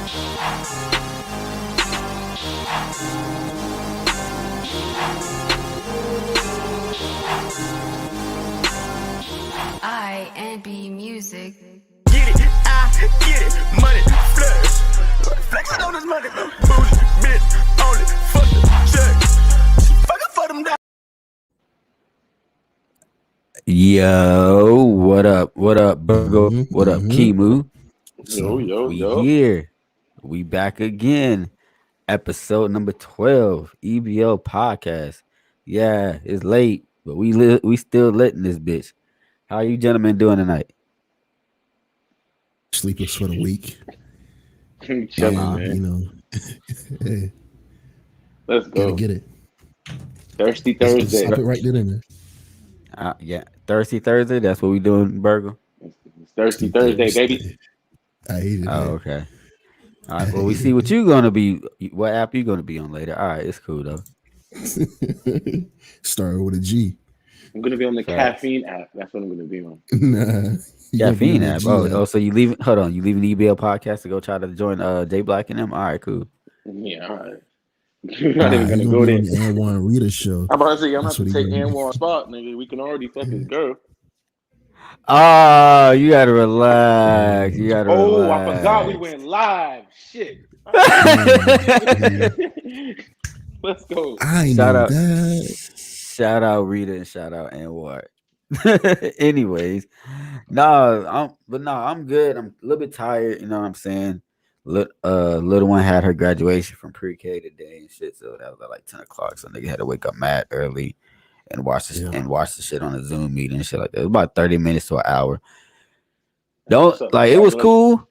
I&B music. Get it, I get it, money, flex. Flexing on this money, bougie, bitch, only for the check. Fucking for them down. Yo, what up? What up, Burgo? What up, Kimu? Yo. We here. We back again. Episode number 12, EBL podcast. Yeah, it's late, but we still lit in this bitch. How you gentlemen doing tonight? Sleepless for the week. Chilling, man. You know, hey, Let's go. gotta get it. Thirsty Let's Thursday. Stop it right there, then. Yeah, Thirsty Thursday. That's what we doing, Burgo. It's Thirsty Thursday, baby. I hate it. Oh, man. okay. All right. Well, we see what you gonna be. What app you gonna be on later? All right, it's cool though. Started with a G. I'm gonna be on the caffeine app. That's what I'm gonna be on. Nah. you gonna be Caffeine on the app. G Oh, so you leaving? Hold on, you leaving the EBL podcast to go try to join J Black and them? All right, cool. Yeah, all right. You're not even gonna go be there. on the Anwan Reader show. I'm about to say I'm gonna That's have to what he take gonna do. Anwar's spot, nigga. We can already fuck his girl. Oh, you gotta relax. You gotta Oh, relax. I forgot we went live. Shit. Let's go. I Shout know out. that. Shout out Rita and shout out Anwar. Anyways, I'm good. I'm a little bit tired. You know what I'm saying? Little one had her graduation from pre-K today and shit, so that was at like 10 o'clock. So nigga had to wake up mad early and watch the shit on a Zoom meeting and shit like that. It was about 30 minutes to an hour. It was cool.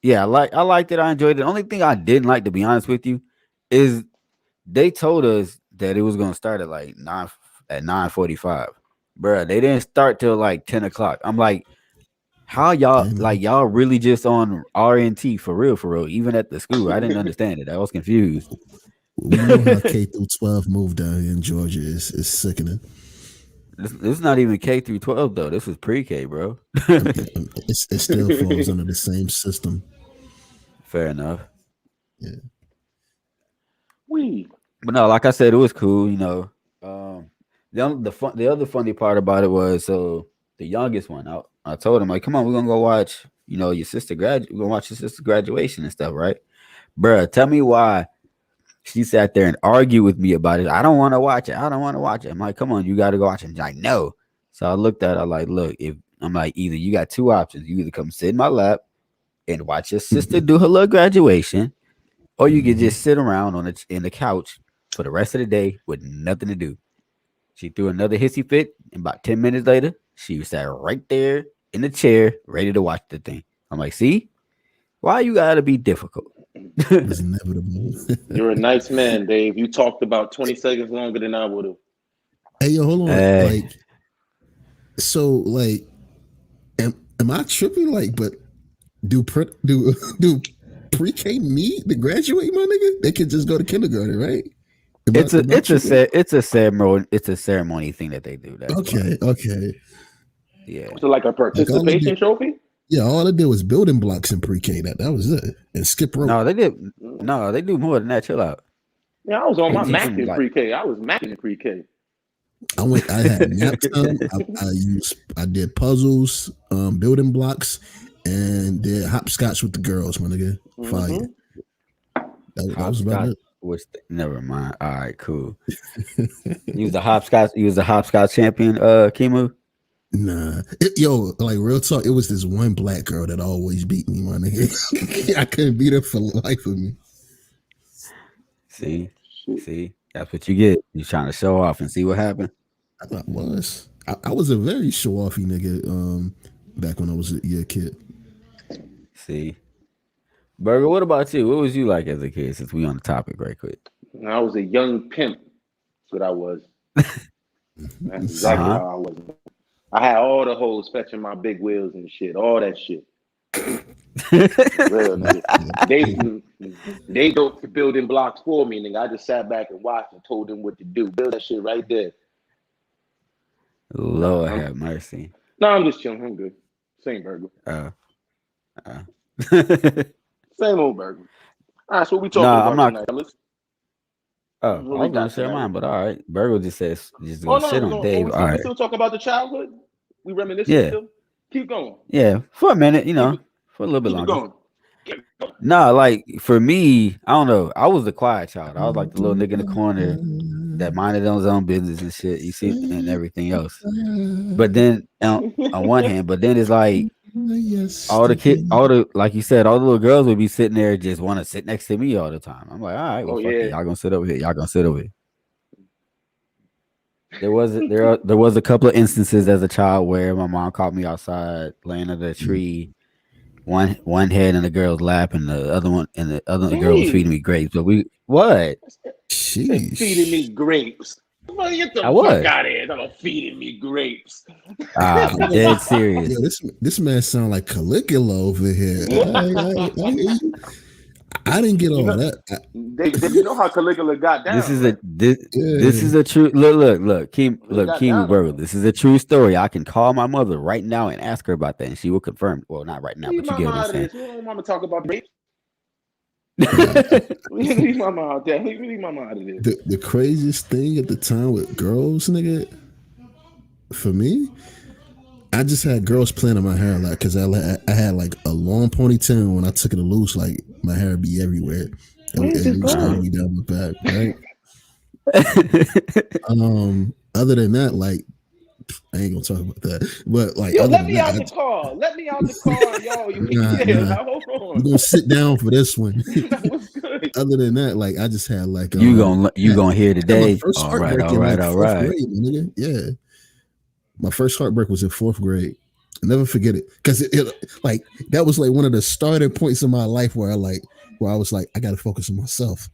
Yeah, I liked it. I enjoyed it. The only thing I didn't like, to be honest with you, is they told us that it was gonna start at like 9:45. Bruh, they didn't start till like 10 o'clock. I'm like, how y'all really just on RNT for real, even at the school? I didn't understand it. I was confused. We know how K through 12 moved down here in Georgia is sickening. This is not even K through 12 though. This was pre-K, bro. It still falls under the same system. Fair enough. Yeah. But no, like I said, it was cool. You know, the other funny part about it was, so the youngest one, I told him like, come on, we're gonna go watch. You know, we're gonna watch your sister's graduation and stuff, right? Bruh, tell me why she sat there and argued with me about it. I don't want to watch it. I'm like, come on, you got to go watch it. And she's like, no. So I looked at her like, look, either you got two options. You either come sit in my lap and watch your sister do her little graduation, or you can just sit around in the couch for the rest of the day with nothing to do. She threw another hissy fit, and about 10 minutes later, she sat right there in the chair, ready to watch the thing. I'm like, see? Why you gotta be difficult? It's inevitable. You're a nice man, Dave. You talked about 20 seconds longer than I would have. Hey, yo, hold on. Hey. Am I tripping? Like, but do pre-K need to graduate, my nigga? They could just go to kindergarten, right? It's a ceremony thing that they do. Okay. Yeah. So like a participation trophy? Yeah, all I did was building blocks in pre-K. That was it. And skip rope. No, they do more than that. Chill out. Yeah, I was on my They Mac teach in them, pre-K. I was Mac in pre-K. I had nap time. I did puzzles, building blocks, and did hopscotch with the girls, my nigga. Fire. That was about it. Never mind. All right, cool. You was the hopscotch champion, Kimu? Nah. Like real talk, it was this one black girl that always beat me, my nigga. I couldn't beat her for the life of me. See, that's what you get. You trying to show off and see what happened. I was a very show-offy nigga back when I was a kid. See. Burger, what about you? What was you like as a kid, since we on the topic right quick? I was a young pimp. That's what I was. That's exactly how I was. I had all the hoes fetching my big wheels and shit. All that shit. Real nigga. They built the building blocks for me, nigga. I just sat back and watched and told them what to do. Build that shit right there. Lord have mercy. No, I'm just chilling. I'm good. Same burger. Same old burger. All right, so what we talking Nah, about I'm not. tonight, fellas? Oh, What I we was gonna got share tonight? mine, but all right. Burger just says just Oh gonna no, shit on Dave. we All right. still talking about the childhood. We reminiscing Yeah, still. Keep going. yeah. For a minute, Keep it. for a little bit Keep it longer. going. Keep it going. Nah, like for me, I don't know. I was the quiet child. I was like the little nigga in the corner that minded his own business and shit. You see, and everything else. But then on one hand, but then it's like all the like you said, all the little girls would be sitting there just want to sit next to me all the time. I'm like, all right, well, Oh fuck it, yeah. y'all gonna sit over here. Y'all gonna sit over here. There was a couple of instances as a child where my mom caught me outside laying under a tree, one head in the girl's lap and the other girl was feeding me grapes. But Feeding me grapes. Well, get the I fuck was. out of here. I'm feeding me grapes. I'm dead serious. Yeah, this man sound like Caligula over here. I didn't get all that. You know how Caligula got down. This is right? this is a true look, Kimu Burger. This is a true story. I can call my mother right now and ask her about that, and she will confirm. Well, not right now, Leave but you get what I'm saying. We don't want to talk about grapes. Leave mama out there. Leave mama out of this. The craziest thing at the time with girls, nigga, for me, I just had girls playing in my hair a lot because I had like a long ponytail, and when I took it loose, like my hair would be everywhere. And it would be down my back, right? Other than that, like I ain't gonna talk about that. But like, let me out the car. Let me out the car, yo. Nah. Hold on. We're gonna sit down for this one. That was good. Other than that, like I just had like you gonna hear today. All right. Grade, nigga. Yeah. My first heartbreak was in 4th grade. I'll never forget it. Because it like that was like one of the starting points in my life where I was like, I gotta focus on myself.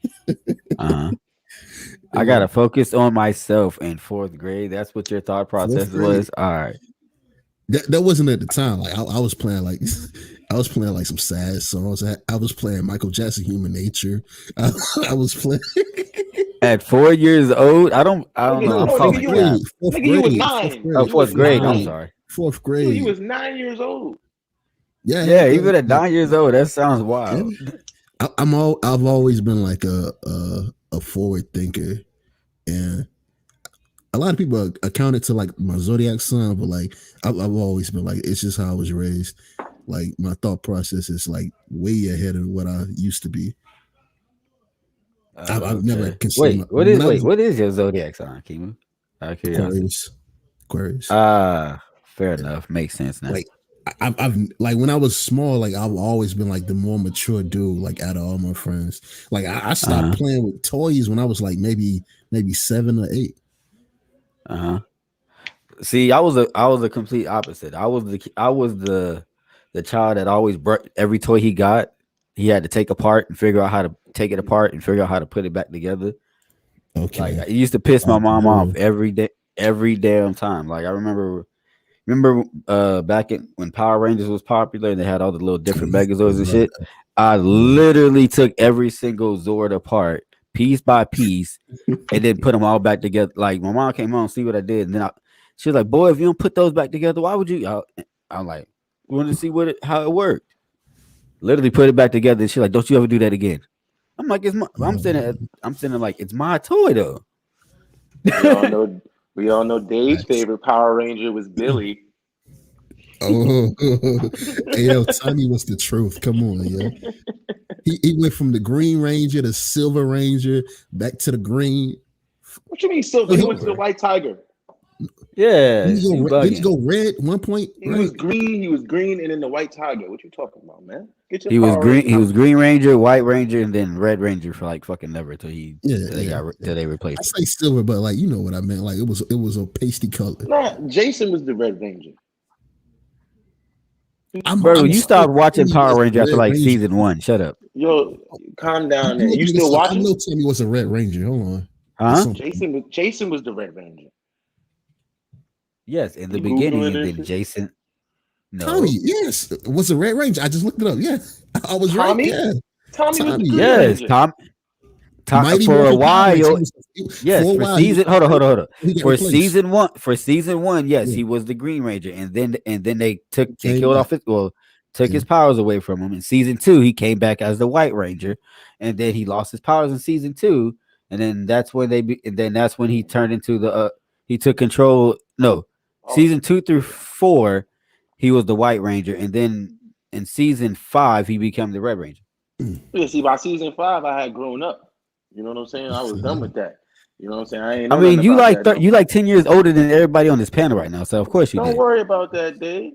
I gotta focus on myself in 4th grade. That's what your thought process was. All right. That wasn't at the time. Like I was playing like some sad songs. I was playing Michael Jackson, Human Nature. I was playing at 4 years old. I don't know. I'm calling you was 9. Oh, 4th grade. I'm sorry. 4th grade. He was 9 years old. Yeah, even at 9 years old. That sounds wild. Yeah. I've always been like a forward thinker, and a lot of people account it to like my zodiac sign, but like I've always been like, it's just how I was raised. Like my thought process is like way ahead of what I used to be. I've never considered. What is your zodiac sign, Kimu? Aquarius. Fair enough. Makes sense now. Like I've like when I was small, like I've always been like the more mature dude, like out of all my friends. Like I stopped playing with toys when I was like maybe 7 or 8. See, I was a complete opposite. I was the child that always brought every toy he got. He had to take apart and figure out how to take it apart and figure out how to put it back together. Okay. Like it used to piss my mom off every damn time. Like I remember back when Power Rangers was popular and they had all the little different Megazords and shit. I literally took every single Zord apart piece by piece and then put them all back together. Like my mom came home, see what I did, and then she was like, "Boy, if you don't put those back together, why would you?" I'm like, "Want to see how it worked?" Literally put it back together. And she's like, "Don't you ever do that again?" I'm like, I'm sitting like, it's my toy though. We all know Dave's favorite Power Ranger was Billy. Oh, yo, Tommy was the truth. Come on, yo. He went from the Green Ranger to Silver Ranger back to the green. What you mean silver? He went to the White Tiger. Yeah. Did he go red at one point? He was green, and then the White Tiger. What you talking about, man? He was Green Ranger, White Ranger, and then Red Ranger for like fucking never till they replaced. I say silver, but like you know what I meant. Like it was a pasty color. Nah, Jason was the Red Ranger. Bro, you stopped watching Power Ranger after like season 1. Shut up. Yo, calm down. There. You still watching? I know Timmy was a Red Ranger. Hold on. Huh? Jason was the Red Ranger. Yes, in the beginning, and then Jason. No. Tommy, yes, was a Red Ranger. I just looked it up. Yeah, I was Tommy? right. Yeah, Tommy was the Green yes, Ranger. Tom for a while. Yes, for season. Hold on. For season one, yes, he was the Green Ranger, and then they killed off his. Well, took his powers away from him. In season 2, he came back as the White Ranger, and then he lost his powers in season 2, and then that's when that's when he turned into the he took control. No, season 2 through 4, he was the White Ranger, and then in season 5, he became the Red Ranger. Yeah, see, by season 5, I had grown up. You know what I'm saying? I was done with that. You know what I'm saying? I mean, you like 10 years older than everybody on this panel right now, so of course you don't did. worry about that, Dave.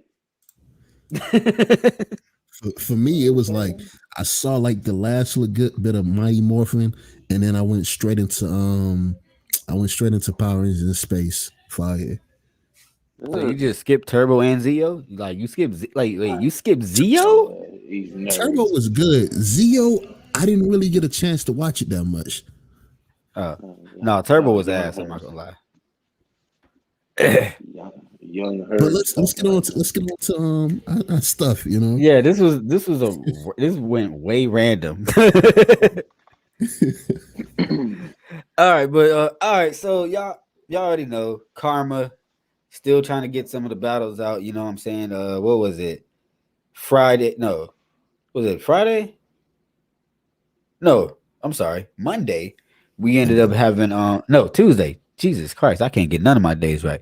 For me, it was like I saw like the last little good bit of Mighty Morphin, and then I went straight into Power Rangers in Space. Fire. So you just skipped Turbo and Zeo? Like you skipped you skipped Zeo? Turbo was good. Zeo, I didn't really get a chance to watch it that much. No, Turbo was ass. I'm not gonna lie. But let's get on to our stuff. You know. Yeah, this went way random. All right, but all right. So y'all already know Karma still trying to get some of the battles out. You know what I'm saying? What was it? Friday? No, was it Friday? No, I'm sorry, Monday. We ended up having Tuesday. Jesus Christ, I can't get none of my days right.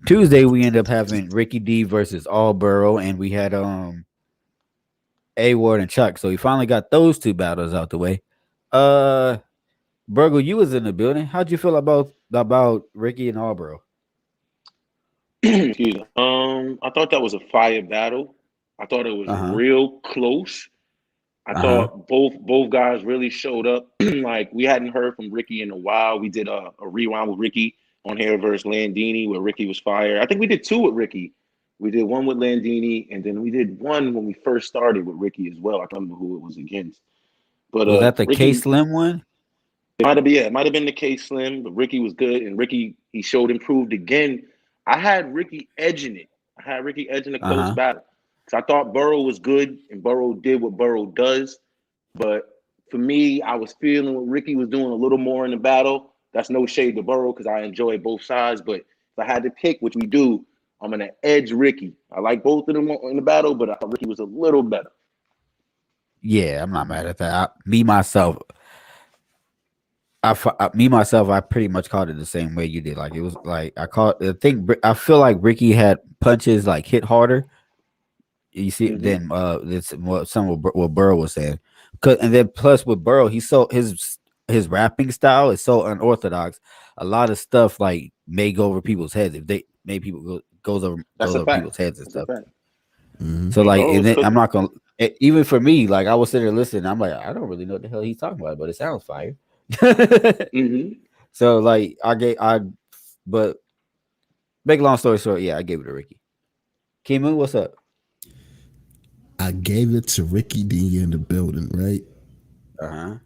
Tuesday we ended up having Ricky D versus Allboro, and we had A Ward and Chuck. So we finally got those 2 battles out the way. Burgle, you was in the building. How'd you feel about Ricky and Allboro? Excuse me. I thought that was a fire battle. I thought it was real close. I thought both guys really showed up. Like we hadn't heard from Ricky in a while. We did a rewind with Ricky on here versus Landini where Ricky was fire. I think we did 2 with Ricky. We did one with Landini, and then we did one when we first started with Ricky as well. I don't remember who it was against. But was that the Ricky, K-Slim one? It might have been, it might have been the K-Slim, but Ricky was good, and Ricky, he showed improved again. I had Ricky edging it. I had Ricky edging the close battle. I thought Burrow was good, and Burrow did what Burrow does. But for me, I was feeling what Ricky was doing a little more in the battle. That's no shade to Burrow because I enjoy both sides. But if I had to pick, which we do, I'm going to edge Ricky. I like both of them in the battle, but I thought Ricky was a little better. Yeah, I'm not mad at that. I pretty much called it the same way you did. Like it was like I feel like Ricky had punches like hit harder. You see, then it's some of what Burrow was saying. And then plus with Burrow, he's so his rapping style is so unorthodox. A lot of stuff like may go over people's heads if they make people goes over people's heads and stuff. So like, and then I'm not gonna even for me, like I was sitting there listening. I'm like, I don't really know what the hell he's talking about, but it sounds fire. So like but make a long story short, yeah, I gave it to Ricky. Kimu, what's up? I gave it to Ricky D in the building, right? I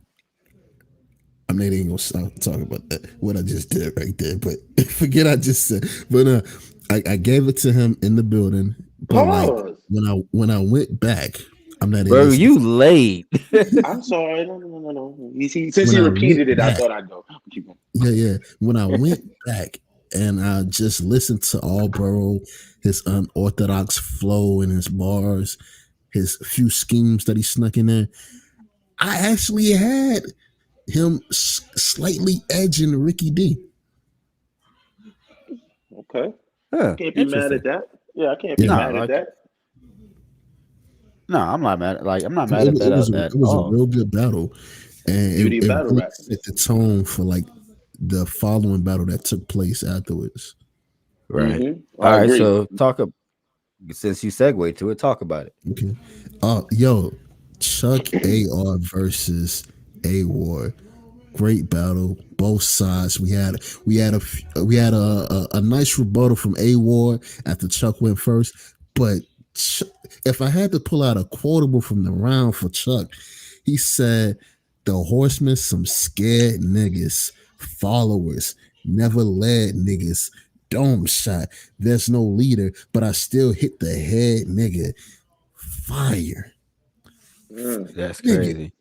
mean, they ain't gonna talk about that, what I just did right there, but forget I just said. But I gave it to him in the building. But like when I went back, I'm not. Bro, you late. I'm sorry. No. Since he repeated it, I thought I'd go. Keep going. Yeah. When I went back and I just listened to Allboro, his unorthodox flow and his bars, his few schemes that he snuck in there, I actually had him slightly edging Ricky D. Okay. Can't be mad at that. Yeah, I can't be mad at that. No, I'm not mad. I'm not mad at that. It was a real good battle, and it really set the tone for like the following battle that took place afterwards. Right. All right. So since you segue to it, talk about it. Okay. Chuck AR versus A Ward. Great battle, both sides. We had a nice rebuttal from A Ward after Chuck went first, but if I had to pull out a quotable from the round for Chuck, he said, "The Horsemen some scared niggas, followers, never led niggas, dome shot. There's no leader, but I still hit the head, nigga. Fire." That's crazy.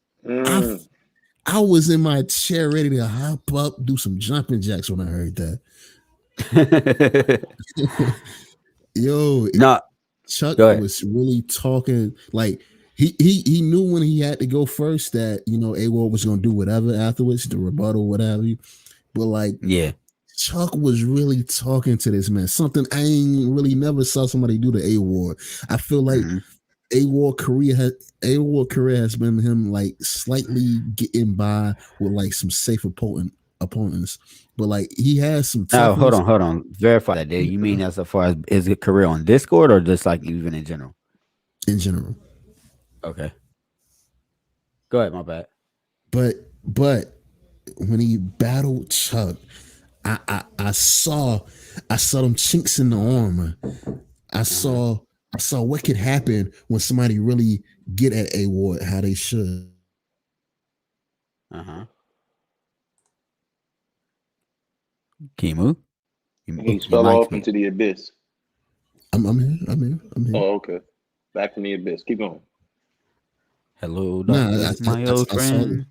I was in my chair ready to hop up, do some jumping jacks when I heard that. Chuck was really talking like he knew when he had to go first that A-Ward was gonna do whatever afterwards, the rebuttal, whatever. But like, yeah, Chuck was really talking to this man. Something I ain't really never saw somebody do to A-Ward. I feel like A-Ward career has been him like slightly getting by with like some safe opponents. But like he has some toughness. Oh, hold on. Verify that. Did you mean as far as his career on Discord or just like even in general? In general. Okay. Go ahead, my bad. But when he battled Chuck, I saw them chinks in the armor. I saw what could happen when somebody really get at A-Ward how they should. Kimu? He fell off into the abyss. I'm here. Oh, okay. Back from the abyss. Keep going. Hello, darkness, my old friend.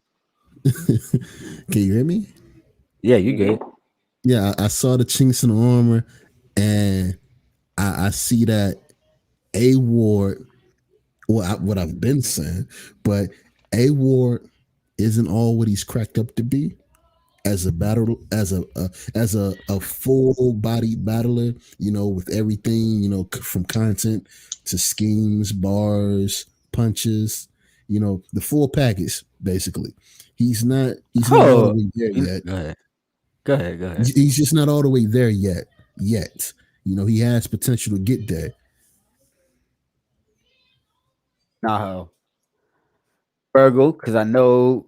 Can you hear me? Yeah, you good. Yeah, I saw the chinks in the armor, and I see that A-Ward, what I've been saying, but A-Ward isn't all what he's cracked up to be as a full body battler, with everything, from content to schemes, bars, punches, the full package, basically. He's not all the way there yet. Go ahead. He's just not all the way there yet. He has potential to get there. Now, Virgil, because I know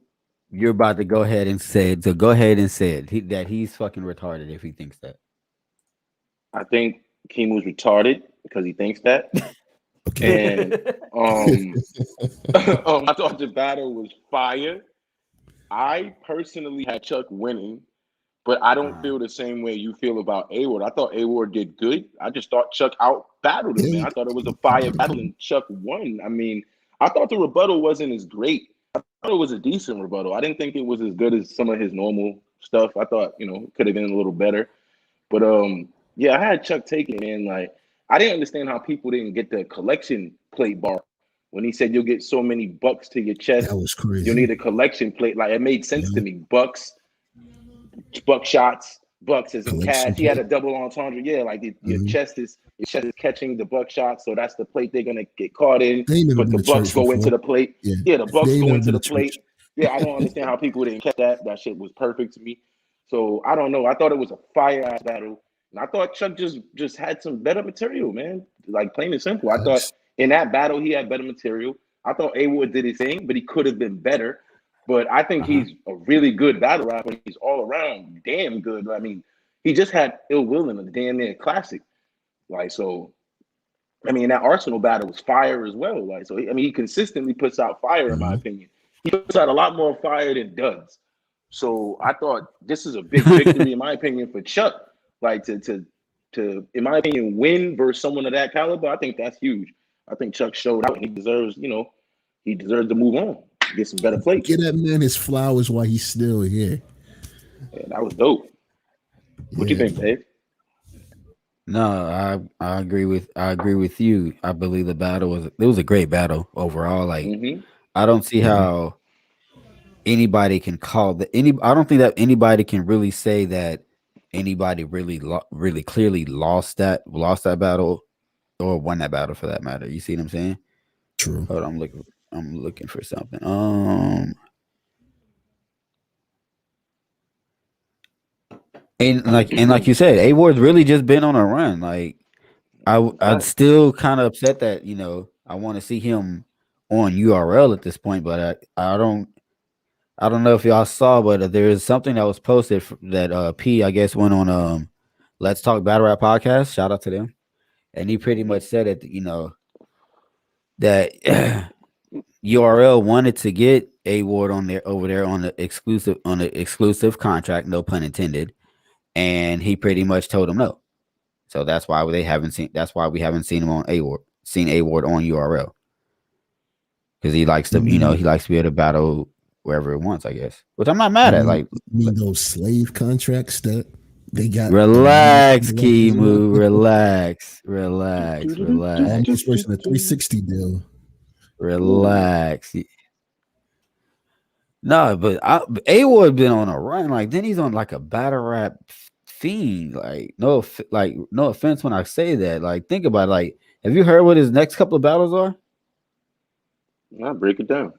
you're about to go ahead and say it. So go ahead and say it. That he's fucking retarded if he thinks that. I think Kimu's retarded because he thinks that. Okay. And I thought the battle was fire. I personally had Chuck winning, but I don't feel the same way you feel about A-Ward. I thought A-Ward did good. I just thought Chuck out-battled him, man. I thought it was a fire battle and Chuck won. I mean, I thought the rebuttal wasn't as great. I thought it was a decent rebuttal. I didn't think it was as good as some of his normal stuff. I thought, it could have been a little better. But, yeah, I had Chuck taking it, man. Like, I didn't understand how people didn't get the collection plate bar when he said you'll get so many bucks to your chest. That was crazy. You'll need a collection plate. Like, it made sense to me. Bucks shots, bucks as in cash. He had a double entendre. Yeah, like your chest is catching the buckshot, so that's the plate they're gonna get caught in. But the bucks go into the plate. Yeah, the bucks go into the plate. Yeah, I don't understand how people didn't catch that. That shit was perfect to me. So I don't know. I thought it was a fire ass battle, and I thought Chuck just had some better material, man. Like plain and simple. I thought in that battle he had better material. I thought A-Ward did his thing, but he could have been better. But I think he's a really good battle rapper. He's all around damn good. I mean, he just had Ill Will in a damn near classic. Like, so, I mean, that Arsenal battle was fire as well. Like, so, he consistently puts out fire, in my opinion. He puts out a lot more fire than duds. So I thought this is a big victory, in my opinion, for Chuck. Like, to in my opinion, win versus someone of that caliber, I think that's huge. I think Chuck showed out and he deserves to move on. Get some better plates. Get that man his flowers while he's still here. Yeah, that was dope. What you think, Dave? No, I agree with you. I believe the battle was a great battle overall. Like I don't see how anybody can call I don't think that anybody can really say that anybody really clearly lost that battle or won that battle for that matter. You see what I'm saying? True. Hold on, I'm looking for something. And like you said, A-Ward's really just been on a run. Like I'm still kind of upset that I want to see him on URL at this point, but I don't know if y'all saw, but there's something that was posted that P I guess went on Let's Talk Battle Rap podcast. Shout out to them, and he pretty much said it. That URL wanted to get A-Ward over there on the exclusive contract, no pun intended, and he pretty much told him no. So that's why we haven't seen him on A-Ward on URL, because he likes to he likes to be able to battle wherever it wants, I guess, which I'm not mad at. Like, you mean those slave contracts that They got Relax, Kimu. Relax. almost version of 360 deal. Relax. No, but A-Ward been on a run. Like then he's on like a battle rap fiend. Like no offense when I say that. Like think about it. Like have you heard what his next couple of battles are? Nah, break it down.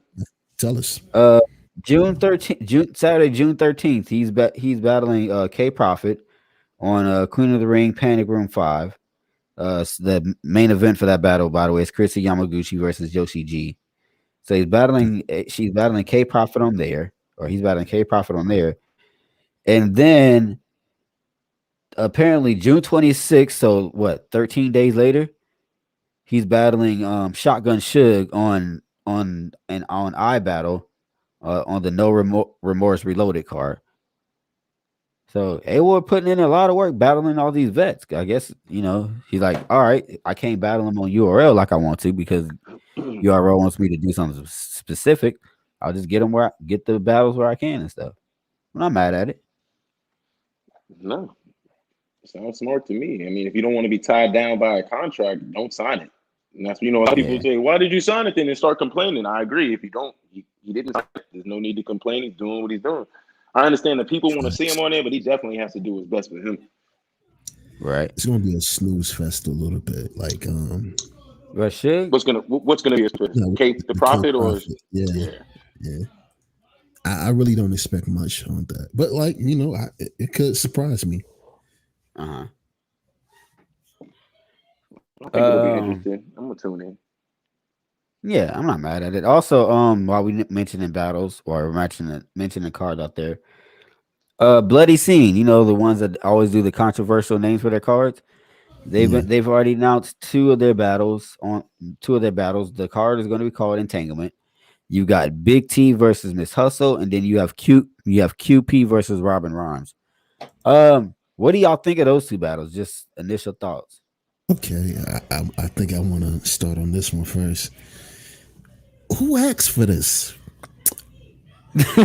Tell us. Saturday, June 13th. He's battling K Prophet on Queen of the Ring Panic Room 5. The main event for that battle, by the way, is Chrissy Yamaguchi versus Yoshi G. So she's battling K Prophet on there, or he's battling K Prophet on there. And then apparently June 26th, so what, 13 days later, he's battling Shotgun Suge on iBattle on the No Remorse Reloaded card. So A-Ward putting in a lot of work battling all these vets. I guess, he's like, all right, I can't battle him on URL like I want to because URL wants me to do something specific. I'll just get the battles where I can and stuff. I'm not mad at it. No. Sounds smart to me. I mean, if you don't want to be tied down by a contract, don't sign it. And that's, a lot of people say, why did you sign it then and start complaining? I agree. If you don't, he didn't sign it. There's no need to complain. He's doing what he's doing. I understand that people want to see him on there, but he definitely has to do his best for him. Right. It's gonna be a snooze fest a little bit. Like what's gonna be his twist? The Prophet or yeah. I really don't expect much on that. But like, it could surprise me. Uh-huh. I think it'll be interesting. I'm gonna tune in. Yeah, I'm not mad at it. Also, while we mentioning battles or mentioning cards out there, Bloody Scene, the ones that always do the controversial names for their cards. They've already announced two of their battles. The card is going to be called Entanglement. You got Big T versus Miss Hustle, and then you have QP versus Robin Rhymes. What do y'all think of those two battles? Just initial thoughts. Okay, I think I want to start on this one first. Who asked for this? That's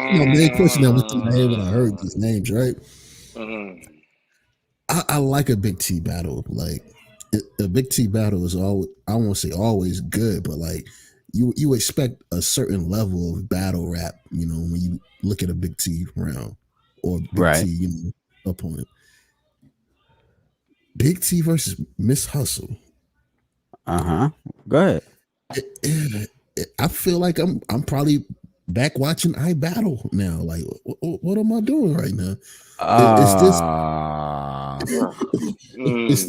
my main question that went through my head when I heard these names, right? I like a Big T battle. Like a Big T battle is I won't say always good, but like you expect a certain level of battle rap, when you look at a Big T round or Big T, opponent. Big T versus Miss Hustle. Go ahead. I feel like I'm probably back watching iBattle now. Like, what am I doing right now? Is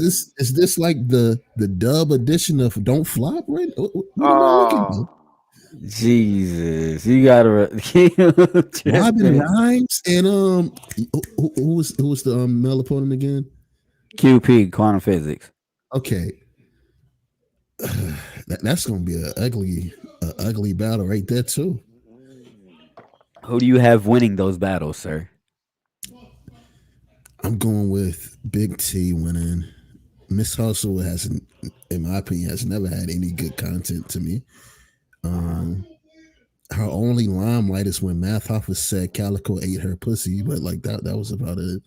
this like the dub edition of Don't Flop? Right? What am I looking at? Jesus, you gotta Robin Rhymes and who was the male opponent again? QP Quantum Physics. Okay, that's gonna be an ugly battle right there too. Who do you have winning those battles, sir? I'm going with Big T winning. Miss Hustle hasn't, in my opinion, has never had any good content to me. Her only limelight is when Math Hoffa said Calico ate her pussy, but like that was about it.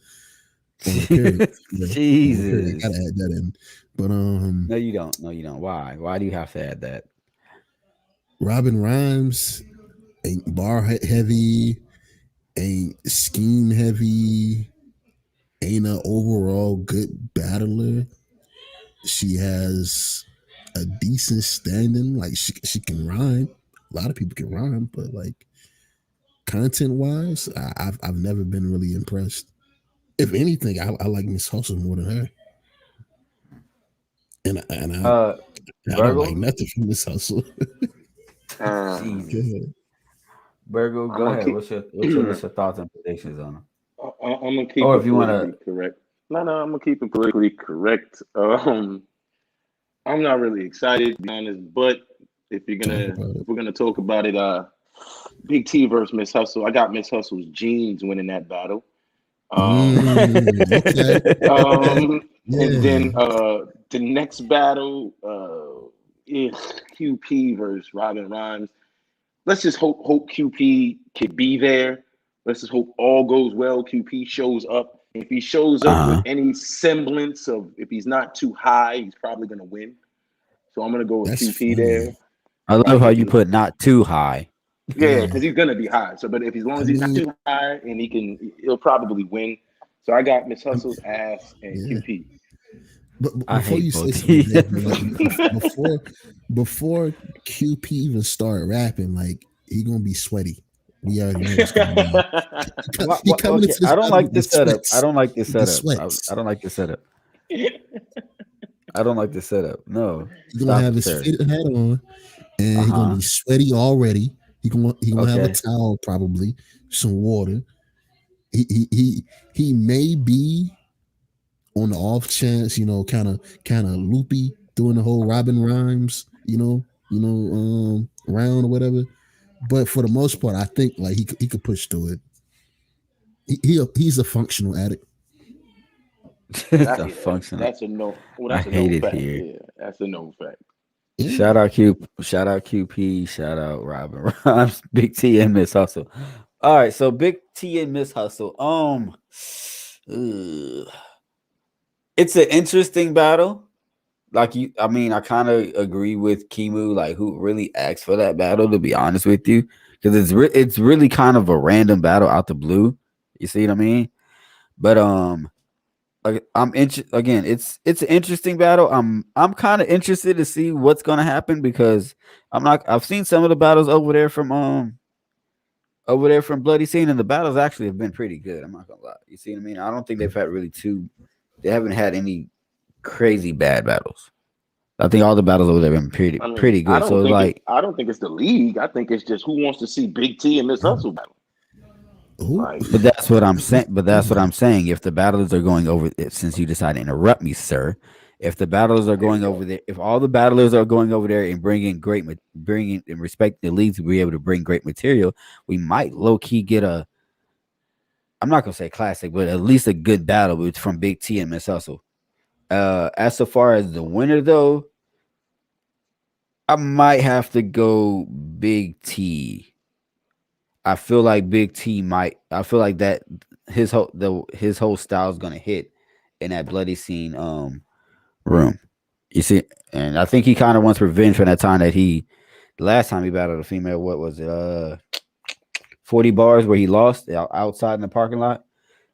On the period. Jesus, gotta add that in. But no, you don't. Why? Why do you have to add that? Robin Rhymes ain't bar heavy, ain't scheme heavy, ain't an overall good battler. She has a decent standing. Like she can rhyme. A lot of people can rhyme, but like content wise, I've never been really impressed. If anything, I like Miss Hustle more than her. And I don't like nothing from Miss Hustle. Virgo, go ahead. What's your initial thoughts and predictions on them? I'm gonna keep it politically correct. No, I'm gonna keep it politically correct. I'm not really excited, to be honest, but if we're gonna talk about it, Big T versus Miss Hustle, I got Miss Hustle's jeans winning that battle. Okay. And then the next battle is QP versus Robin Rhymes. Let's just hope QP could be there. Let's just hope all goes well. QP shows up. If he shows up with any semblance of, if he's not too high, he's probably gonna win. So I'm gonna go with That's QP funny. there. I love how you put not too high. Yeah, because he's gonna be high. So, but if as long as he's not too high, and he'll probably win. So I got Miss Hustle's ass and QP. But before you say something, like, before QP even start rapping, like he gonna be sweaty. We already know what's gonna be. Okay. I don't like this setup. I don't like this setup. I don't like this setup. I don't like this setup. No, he's gonna have his fitted hat on, and he's gonna be sweaty already. He gonna have a towel, probably some water. He may be on the off chance, kind of loopy, doing the whole Robin Rhymes, round or whatever. But for the most part, I think like he could push through it. He's a functional addict. That's a functional. That's a no. Well, that's I hate it fact. here. Yeah, that's a no fact. Yeah. Shout out QP, shout out Robin Rhymes, Big T and Miss Hustle. All right, so Big T and Miss Hustle. It's an interesting battle. I kind of agree with Kimu, like who really asked for that battle, to be honest with you, because it's really kind of a random battle out the blue. You see what I mean? But again, it's an interesting battle. I'm kind of interested to see what's gonna happen, because I've seen some of the battles over there from Bloody Scene, and the battles actually have been pretty good. I'm not gonna lie. You see what I mean? I don't think they've had they haven't had any crazy bad battles. I think all the battles over there have been pretty good. So I don't think it's the league. I think it's just who wants to see Big T and Miss Hustle battle. But that's what I'm saying. If the battlers are going over, since you decided to interrupt me, sir, if the battlers are going over there, if all the battlers are going over there and bringing and respect the league to be able to bring great material, we might low key get I'm not gonna say classic, but at least a good battle from Big T and Miss Hustle. As so far as the winner, though, I might have to go Big T. I feel like Big T might. I feel like that his whole style is gonna hit in that Bloody Scene room. You see, and I think he kind of wants revenge for that time that the last time he battled a female. What was it? 40 bars where he lost outside in the parking lot.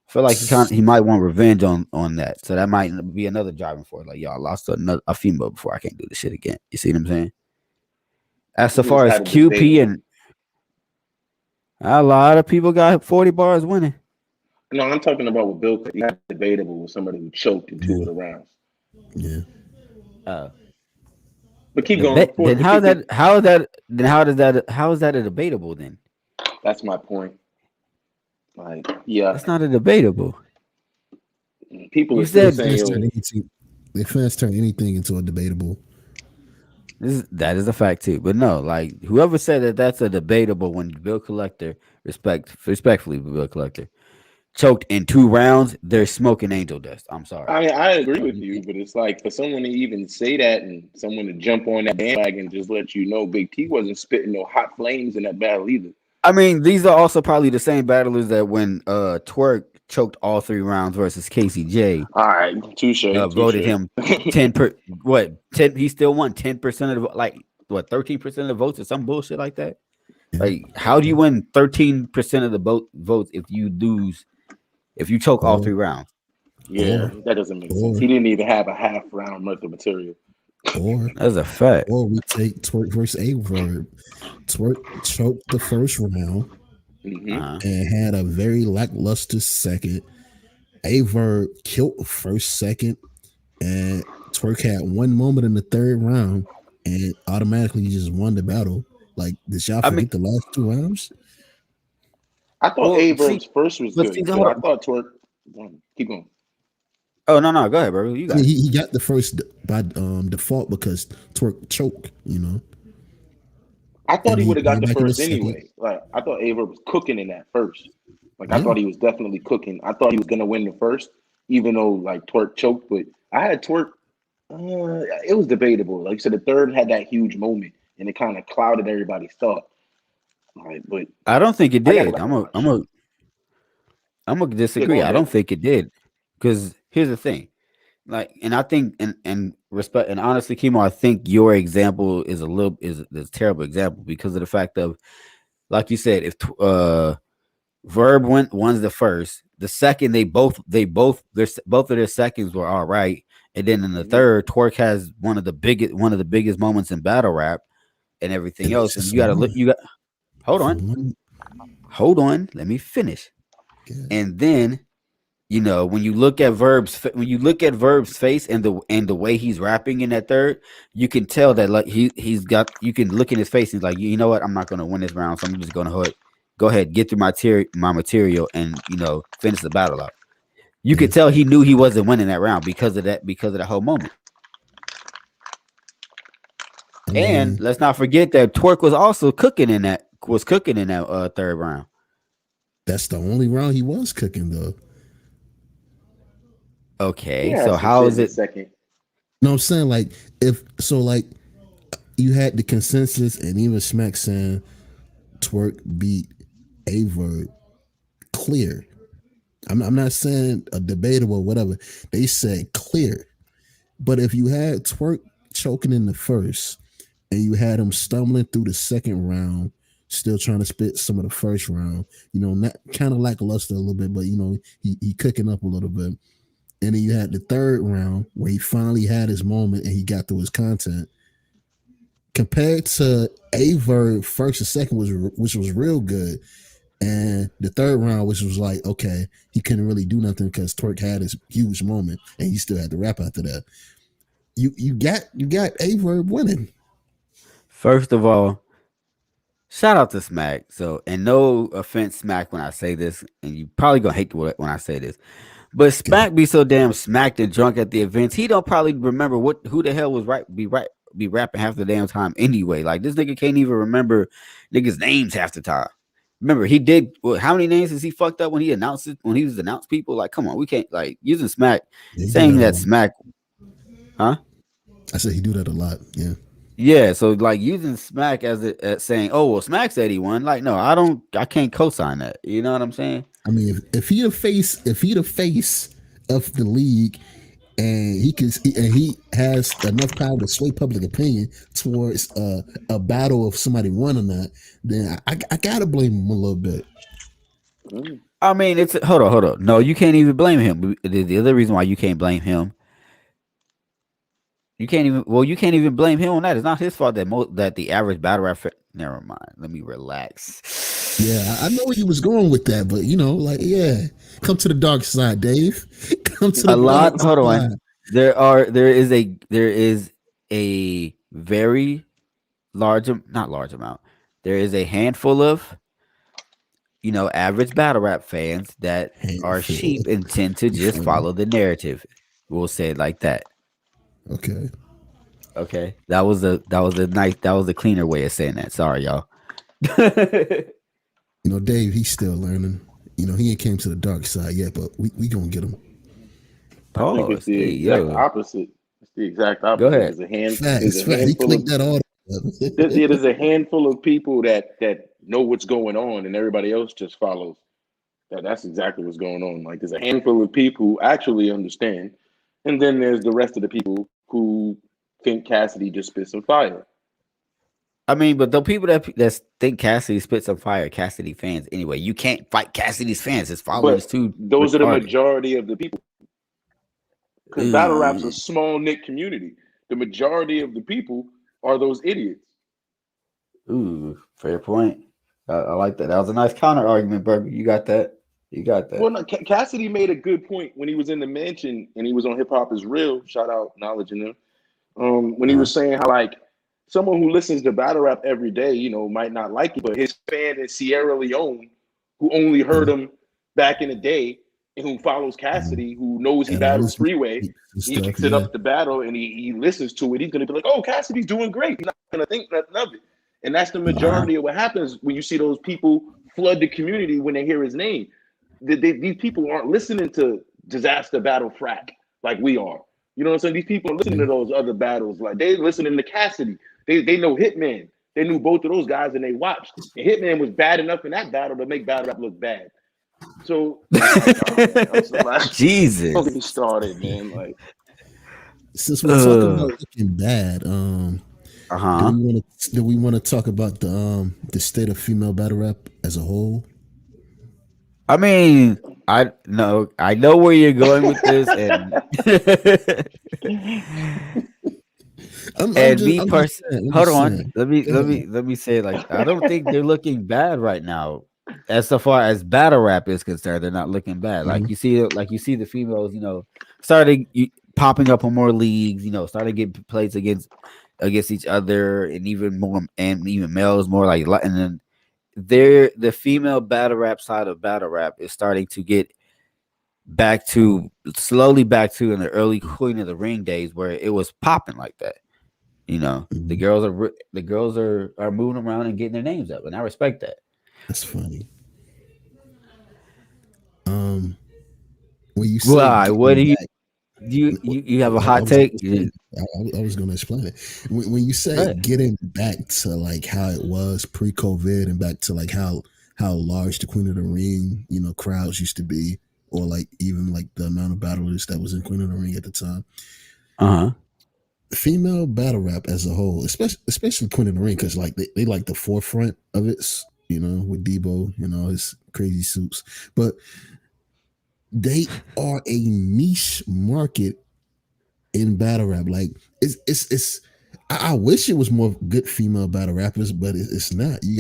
I feel like he might want revenge on that. So that might be another driving force. Like, y'all lost a female before, I can't do this shit again. You see what I'm saying? As so far as QP and a lot of people got 40 bars winning. No, I'm talking about with Bill. He had debatable with somebody who choked in 2 of the rounds. Yeah. But keep going. Then how is that a debatable then? That's my point. Like, yeah, that's not a debatable. People are still saying they fast turn anything into a debatable. That is a fact too. But no, like whoever said that that's a debatable when Bill Collector, respectfully, Bill Collector choked in 2 rounds, they're smoking angel dust. I'm sorry. I agree with you, but it's like for someone to even say that and someone to jump on that bandwagon and just let you know Big T wasn't spitting no hot flames in that battle either. I mean, these are also probably the same battlers that when Twerk choked all 3 rounds versus Casey J. All right, touche. Voted him 10 he still won 10% of the 13% of the votes or some bullshit like that. Like, how do you win 13% of the votes if you choke all 3 rounds? Yeah, that doesn't make sense. He didn't even have a half round worth of material. That's a fact. Or we take Twerk versus A-Verb. Twerk choked the first round and had a very lackluster second. A-Verb killed the first, second, and Twerk had 1 moment in the 3rd round and automatically just won the battle. Like, did y'all forget the last 2 rounds? I thought A-Verb's first was good. But I thought Twerk. Keep going. Oh no, go ahead, bro. You got he got the first by default because Twerk choked, I thought he would have got the first anyway. Like, I thought A-Verb was cooking in that first. Like, I thought he was definitely cooking. I thought he was gonna win the first, even though like Twerk choked. But I had Twerk. It was debatable. Like you said, the 3rd had that huge moment, and it kind of clouded everybody's thought. All right, but I don't think it did. I'm I'm gonna Yeah, disagree. go I don't ahead. think it did. Because here's the thing. Like, and I think and respect and honestly, Kimo, I think your example is a terrible example because of the fact of, like you said, if Verb won's the first, the second both of their seconds were all right, and then in the Mhm. third, Twerk has one of the biggest moments in battle rap and At everything else, least and it's you gotta look. one. You got hold For on, one, let me finish, yeah, and then when you look at Verb's face and the way he's rapping in that third, you can tell that like you can look in his face and he's like, you know what, I'm not gonna win this round, so I'm just gonna go ahead, get through my material and finish the battle out. You yeah. could tell he knew he wasn't winning that round because of that whole moment. I And mean, let's not forget that Twerk was also cooking in that third round. that's the only round he was cooking though. He Okay, had so some how shit is in the it? second. No, I'm saying like if so, like you had the consensus, and even Smack saying Twerk beat Averb clear. I'm not saying a debatable or whatever. They said clear. But if you had Twerk choking in the first, and you had him stumbling through the second round, still trying to spit some of the first round, not kind of lackluster a little bit, but he cooking up a little bit. And then you had the third round where he finally had his moment and he got through his content. Compared to Averb first and second which was real good, and the third round which was like okay, he couldn't really do nothing because Twerk had his huge moment and he still had to rap after that. You got Averb winning. First of all, shout out to Smack. So, and no offense, Smack, when I say this, and you probably gonna hate when I say this, but Okay. Smack be so damn smacked and drunk at the events, he don't probably remember who the hell was be rapping half the damn time anyway. Like this nigga can't even remember niggas' names half the time. Remember, he did how many names has he fucked up when he announced it when he was announced people? Like, come on, we can't like using Smack, Yeah, he do saying that a that lot. Smack, huh? I said he do that a lot. Yeah. Yeah, so like using Smack as saying, "Oh well, Smack said he won." Like, no, I can't co-sign that. You know what I'm saying? I mean, if he the face of the league, and he has enough power to sway public opinion towards a battle of somebody won or not, then I gotta blame him a little bit. Mm. I mean, it's hold on. No, you can't even blame him. The other reason why you can't blame him, you can't even blame him on that. It's not his fault that the average battle rap. Never mind. Let me relax. Yeah, I know where you was going with that, but like, yeah, come to the dark side, Dave. Come to the A dark lot. Hold on. side. There is a very not large amount. There is a handful of average battle rap fans that are Handful. sheep and tend to You just funny. follow the narrative. We'll say it like that. Okay. Okay, that was a cleaner way of saying that. Sorry, y'all. Dave, he's still learning. He ain't came to the dark side yet, but we gonna get him. I think it's Pause. the Hey, exact yo, opposite. It's the exact go opposite. ahead. There's a hand. There's Facts, a facts. He handful of clicked that all up. there's a handful of people that know what's going on, and everybody else just follows. That's exactly what's going on. Like there's a handful of people who actually understand, and then there's the rest of the people who think Cassidy just spit some fire. I mean, but the people that think Cassidy spits some fire, Cassidy fans anyway. You can't fight Cassidy's fans. His following is But too those are the retarded. majority of the people, because battle rap's a Ooh, small knit community. The majority of the people are those idiots. fair point. I like that. That was a nice counter argument, Burger. You got that. You got Well, that. no, Cassidy made a good point when he was in the mansion and he was on Hip Hop Is Real. Shout out Knowledge in them. When he Uh-huh. was saying how like someone who listens to battle rap every day, might not like it, but his fan in Sierra Leone, who only heard Mhm, him back in the day and who follows mhm. Cassidy, who knows he And all battles this Freeway, and he stuff, picks it yeah. up the battle and he listens to it. He's gonna be like, "Oh, Cassidy's doing great." He's not gonna think nothing of it. And that's the Uh-huh. majority of what happens when you see those people flood the community when they hear his name. These people aren't listening to Disaster Battle Frack like we are. You know what I'm saying? These people are listening to Mhm. those other battles. Like they listening to Cassidy. They know Hitman. They knew both of those guys and they watched. And Hitman was bad enough in that battle to make battle rap look bad. So, oh, Jesus. don't get me started, man. Like, Since we're talking about looking bad, Uh-huh. do we want to talk about the state of female battle rap as a whole? I mean, I know where you're going with this, and I'm and just me I'm just personally, saying. I'm hold just on. saying. Let me Go let ahead. me let me say it like I don't think they're looking bad right now. As so far as battle rap is concerned, they're not looking bad. Mhm. Like you see the females, starting popping up on more leagues. Starting getting plays against each other, and even males more like, and then the female battle rap side of battle rap is starting to get slowly back to in the early Queen of the Ring days where it was popping like that. The Mhm. girls are moving around and getting their names up, and I respect that. That's funny. Um, when you say Why? What do getting you back, you have a I hot was take? gonna explain. I was going to explain it. When you Go say ahead. getting back to like how it was pre-COVID and back to like how large the Queen of the Ring, crowds used to be, or like even like the amount of battlers that was in Queen of the Ring at the time. Uh-huh. Female battle rap as a whole, especially Queen of the Ring, because like they like the forefront of it, with Debo, his crazy suits, but they are a niche market in battle rap. Like it's I wish it was more good female battle rappers, but it's not. You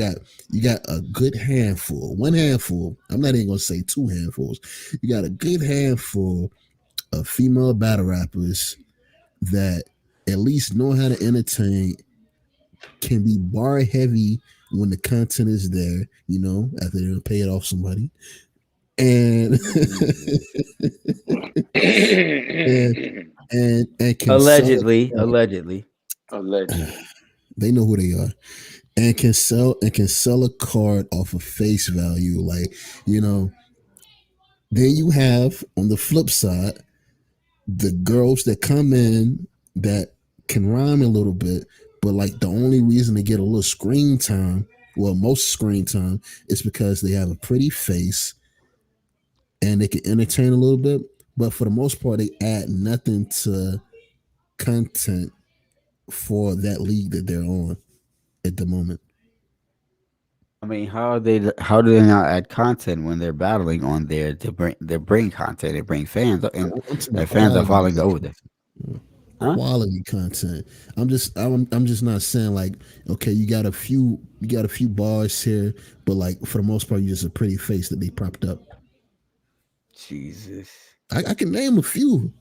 got a good handful, one handful. I'm not even gonna say two handfuls. You got a good handful of female battle rappers that at least know how to entertain, can be bar heavy when the content is there, after they're pay it off somebody. And and and can sell Allegedly, a allegedly. allegedly. they know who they are, and can sell a card off of face value. Like, you know, then you have on the flip side the girls that come in that can rhyme a little bit, but like the only reason they get a little screen time, well, most screen time, is because they have a pretty face and they can entertain a little bit. But for the most part, they add nothing to content for that league that they're on at the moment. I mean, how do they not add content when they're battling on there to bring content and bring fans, and I'm talking their about fans are quality following over content. there? Huh? Quality content. I'm just not saying like, okay, you got a few bars here, but like for the most part, you're just a pretty face that they propped up. Jesus. I can name a few.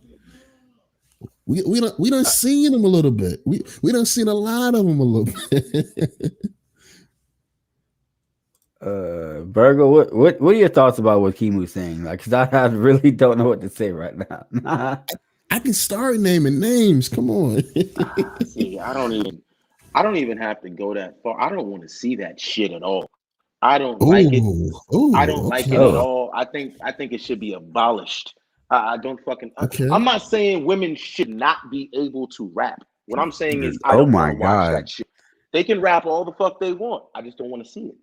We don't seen them a little bit. We don't seen a lot of them a little bit. Virgo, what are your thoughts about what Kimu's saying? Like, cause I really don't know what to say right now. I can start naming names. Come on. See, I don't even have to go that far. I don't want to see that shit at all. I don't like it. I don't like it Okay, at Oh, all. I think it should be abolished. I don't fucking. I'm okay. not saying women should not be able to rap. What I'm saying is I oh don't want my to watch God. that shit. They can rap all the fuck they want. I just don't want to see it.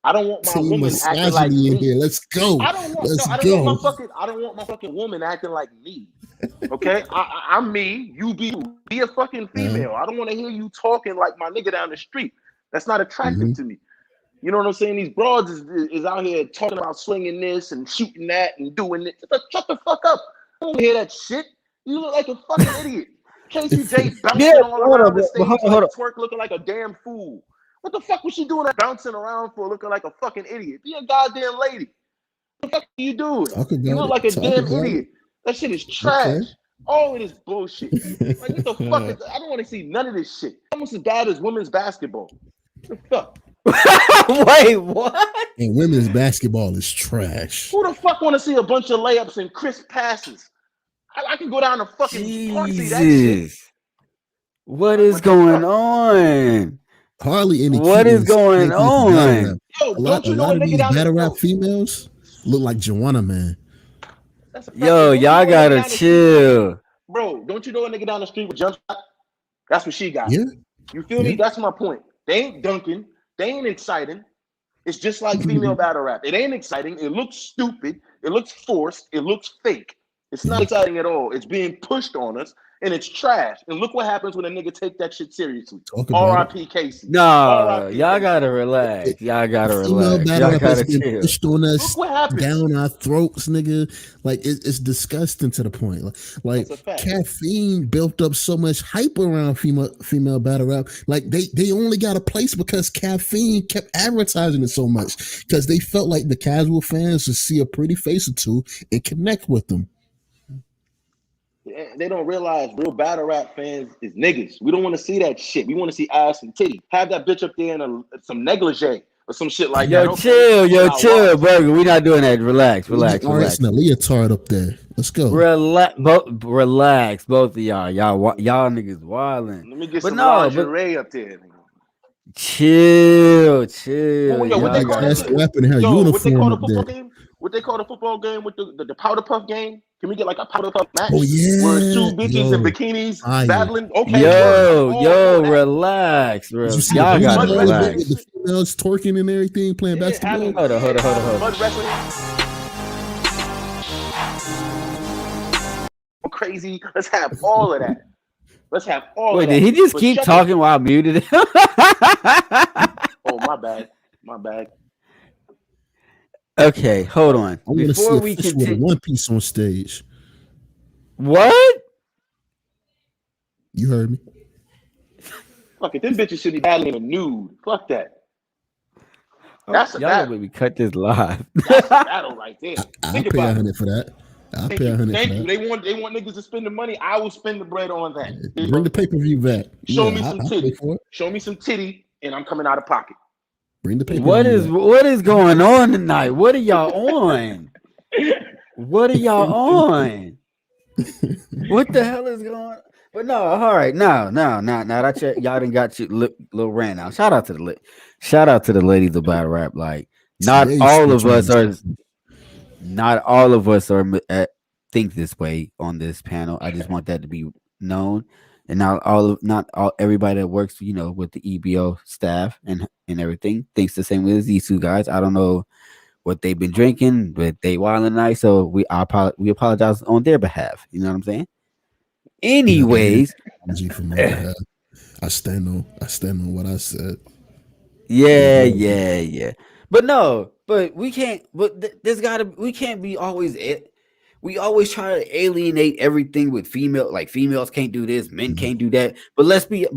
I don't want my Team woman acting like misogyny in me. here. Let's go. I don't want no. Let's go. I don't want my fucking woman acting like me. Okay, I'm me. You be you. Be a fucking Uh, female. I don't want to hear you talking like my nigga down the street. That's not attractive hmm to me. You know what I'm saying? These broads is out here talking about slinging this and shooting that and doing it. Shut the fuck up. I don't hear that shit. You look like a fucking idiot. Casey J Yeah, bouncing all hold on, around the but stage hold like on. twerk, looking like a damn fool. What the fuck was she doing that bouncing around for, looking like a fucking idiot? Be a goddamn lady. What the fuck are you doing? Talk You about look it. like a Talk damn about it. idiot. That shit is Okay. trash. All of this bullshit. Like, what the fuck is? I don't want to see none of this shit. Almost as bad as women's basketball. What the fuck? Wait, what? And women's basketball is trash. Who the fuck want to see a bunch of layups and crisp passes? I can go down to fucking park see that shit. Jesus. What Like, is what the going fuck? on? Hardly any What is cuteness going taken from battle rap. on? Yo, A lot, don't a you know lot a of nigga these down the battle rap yo? females look like Joanna, man. That's a fact. Yo, Yo, don't you y'all know a nigga gotta down the street with chill. bro? Don't you know a nigga down the street with jump shot? That's what she got. Yeah, You feel yeah. me? That's my point. They ain't dunking. They ain't exciting. It's just like female battle rap. It ain't exciting. It looks stupid. It looks forced. It looks fake. It's not exciting at all. It's being pushed on us, and it's trash. And look what happens when a nigga take that shit seriously. R.I.P. Casey. No, y'all gotta relax. Y'all gotta relax. Y'all gotta chill. Pushed on us, Look what happens. down our throats, nigga. Like it's disgusting to the point. Like caffeine built up so much hype around female battle rap. Like they only got a place because caffeine kept advertising it so much because they felt like the casual fans would see a pretty face or two and connect with them. They don't realize real battle rap fans is niggas. We don't want to see that shit. We want to see ass and titty. Have that bitch up there in some negligee or some shit like that. Chill, Burger. We not doing that. Relax. And a leotard up there. Let's go. Relax, both of y'all. Y'all niggas wilding. Let me get some lingerie up there. Chill. What they call the football game with the powder puff game? Can we get like a powder puff match? Oh yeah, where it's two bitches in bikinis battling. Okay, relax. Y'all gotta relax. With the females twerking and everything, playing basketball. Hold on. Mud wrestling. Crazy. Let's have all of that. Wait, did he just keep talking while I muted him? Oh, my bad. Okay, hold on. Before we continue, with One Piece on stage. What? You heard me. Fuck it, them bitches should be battling a nude. Fuck that. That's a battle. Y'all we cut this live. That's a battle right there. I'll pay $100 for that. Thank you. They want niggas to spend the money. I will spend the bread on that. Bring the pay-per-view back. Show me some titty. Show me some titty, and I'm coming out of pocket. Bring the paper. What is going on tonight? What are y'all on? What the hell is going on? But no, all right, now that y'all done got your little rant out. Shout out to the ladies of battle rap. Like not all of us are think this way on this panel. I just want that to be known. And not all everybody that works, with the EBL staff and everything thinks the same way as these two guys. I don't know what they've been drinking, but they wild tonight, so we apologize on their behalf. You know what I'm saying? Anyways, I stand on what I said. Yeah. But we can't. But we can't be always it. We always try to alienate everything with female, like females can't do this, men can't do that. But let's be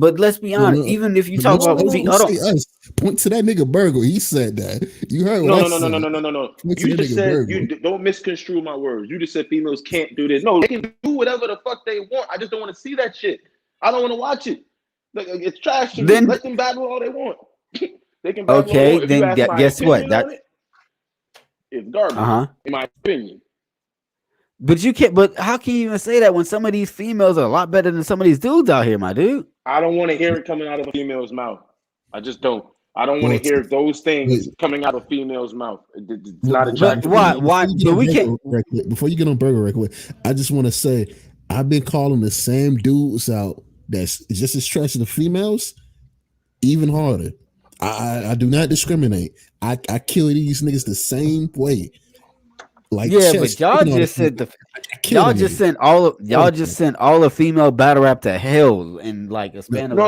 honest. Even if you talk about point to that nigga Burger, he said that. You heard what I said. No. You just said don't misconstrue my words. You just said females can't do this. No, they can do whatever the fuck they want. I just don't want to see that shit. I don't want to watch it. Like, it's trash to me. Let them battle all they want. They can battle. Okay, then guess what? It's garbage. In my opinion. But you can't. But how can you even say that when some of these females are a lot better than some of these dudes out here, my dude? I don't want to hear it coming out of a female's mouth. I just don't. I don't want to hear those things coming out of a female's mouth. It's not attractive. Why? So we can't. Before you get on Burger real quick, I just want to say I've been calling the same dudes out that's just as trash as the females, even harder. I do not discriminate. I kill these niggas the same way. Like but y'all just said y'all just sent all of female battle rap to hell in like a span of no.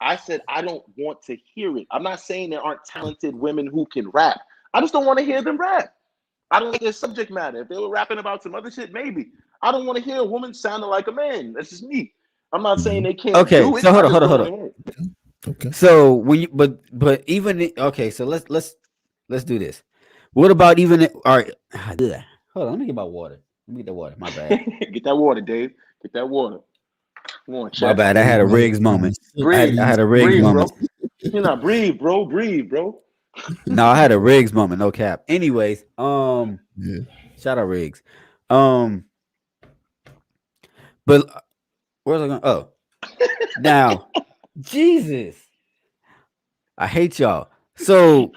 I said I don't want to hear it. I'm not saying there aren't talented women who can rap. I just don't want to hear them rap. I don't like their subject matter. If they were rapping about some other shit, maybe. I don't want to hear a woman sounding like a man. That's just me. I'm not saying they can't do it. So hold on. Okay. So when you but even so let's do this. What about even all right? Hold on, let me get my water. Let me get that water. My bad. Get that water, Dave. Get that water. Come on, my bad. I had a Riggs moment. I had a Riggs moment. Bro. You're not breathe, bro. Breathe, bro. No, I had a Riggs moment. No cap. Anyways, shout out Riggs. But where's I going? Oh, now, Jesus, I hate y'all. So.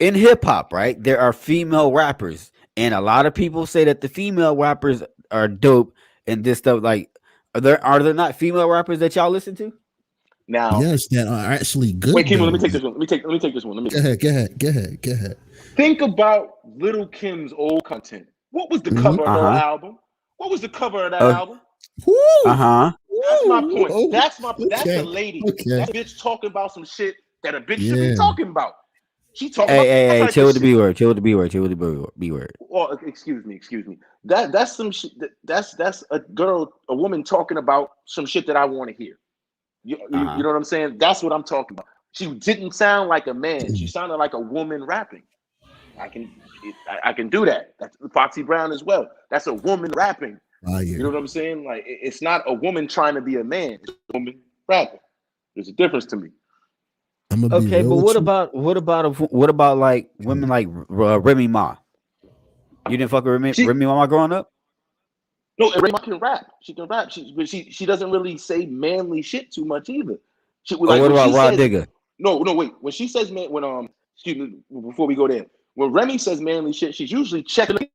In hip hop, right, there are female rappers, and a lot of people say that the female rappers are dope and this stuff. Like, are there not female rappers that y'all listen to? Now, yes, that are actually good. wait, Kim, let me though. take this one. Let me take this one. Go ahead. Think about Little Kim's old content. What was the Mhm. cover of her album? What was the cover of that album? Woo! That's my point. Woo! That's Okay. a lady. Okay. That bitch talking about some shit that a bitch should Yeah. be talking about. She talking Hey, about chill with the shit. B word. Chill with the B word. Chill with the B word. Well, excuse me. That's some shit. That's a woman talking about some shit that I want to hear. You know what I'm saying? That's what I'm talking about. She didn't sound like a man. She sounded like a woman rapping. I can do that. That's Foxy Brown as well. That's a woman rapping. You know what I'm saying? Like it's not a woman trying to be a man. It's a woman rapping. There's a difference to me. Okay, but what about like women like Remy Ma? You didn't fuck with Remy Ma growing up? No, Remy Ma can rap. She can rap. She doesn't really say manly shit too much either. What about Rod Digger? No, wait. When she says excuse me, before we go there, when Remy says manly shit, she's usually checking in.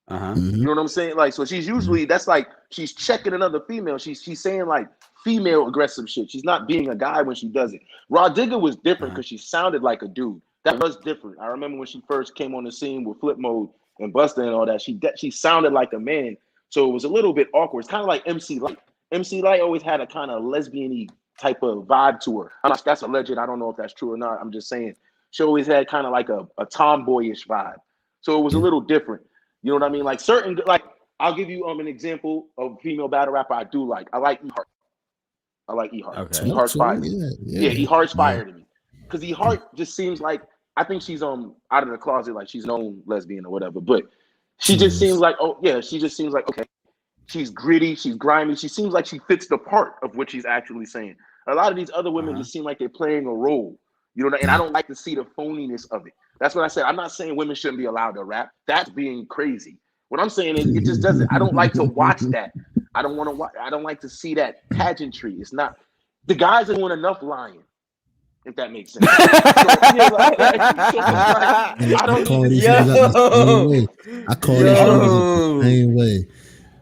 You know what I'm saying? Like, so she's usually that's like she's checking another female. She's saying like female aggressive shit. She's not being a guy when she does it. Rod Digger was different because she sounded like a dude. That was different. I remember when she first came on the scene with Flip Mode and Busta and all that. She sounded like a man, so it was a little bit awkward. It's kind of like MC Light. MC Light always had a kind of lesbian-y type of vibe to her. That's alleged. I don't know if that's true or not. I'm just saying she always had kind of like a tomboyish vibe. So it was a little different. You know what I mean? Like I'll give you an example of female battle rapper I do like. I like E-Heart. Okay. E-Heart's fire. Yeah, E-Heart's fire to me. Because E-Heart just seems like I think she's out of the closet, like she's known lesbian or whatever. But she just seems like okay. She's gritty, she's grimy. She seems like she fits the part of what she's actually saying. A lot of these other women just seem like they're playing a role. You know, and I don't like to see the phoniness of it. That's what I said. I'm not saying women shouldn't be allowed to rap. That's being crazy. What I'm saying is it just doesn't. I don't like to watch that. I don't want to watch. I don't like to see that pageantry. It's not. The guys are doing enough lying, if that makes sense. I call these the same way.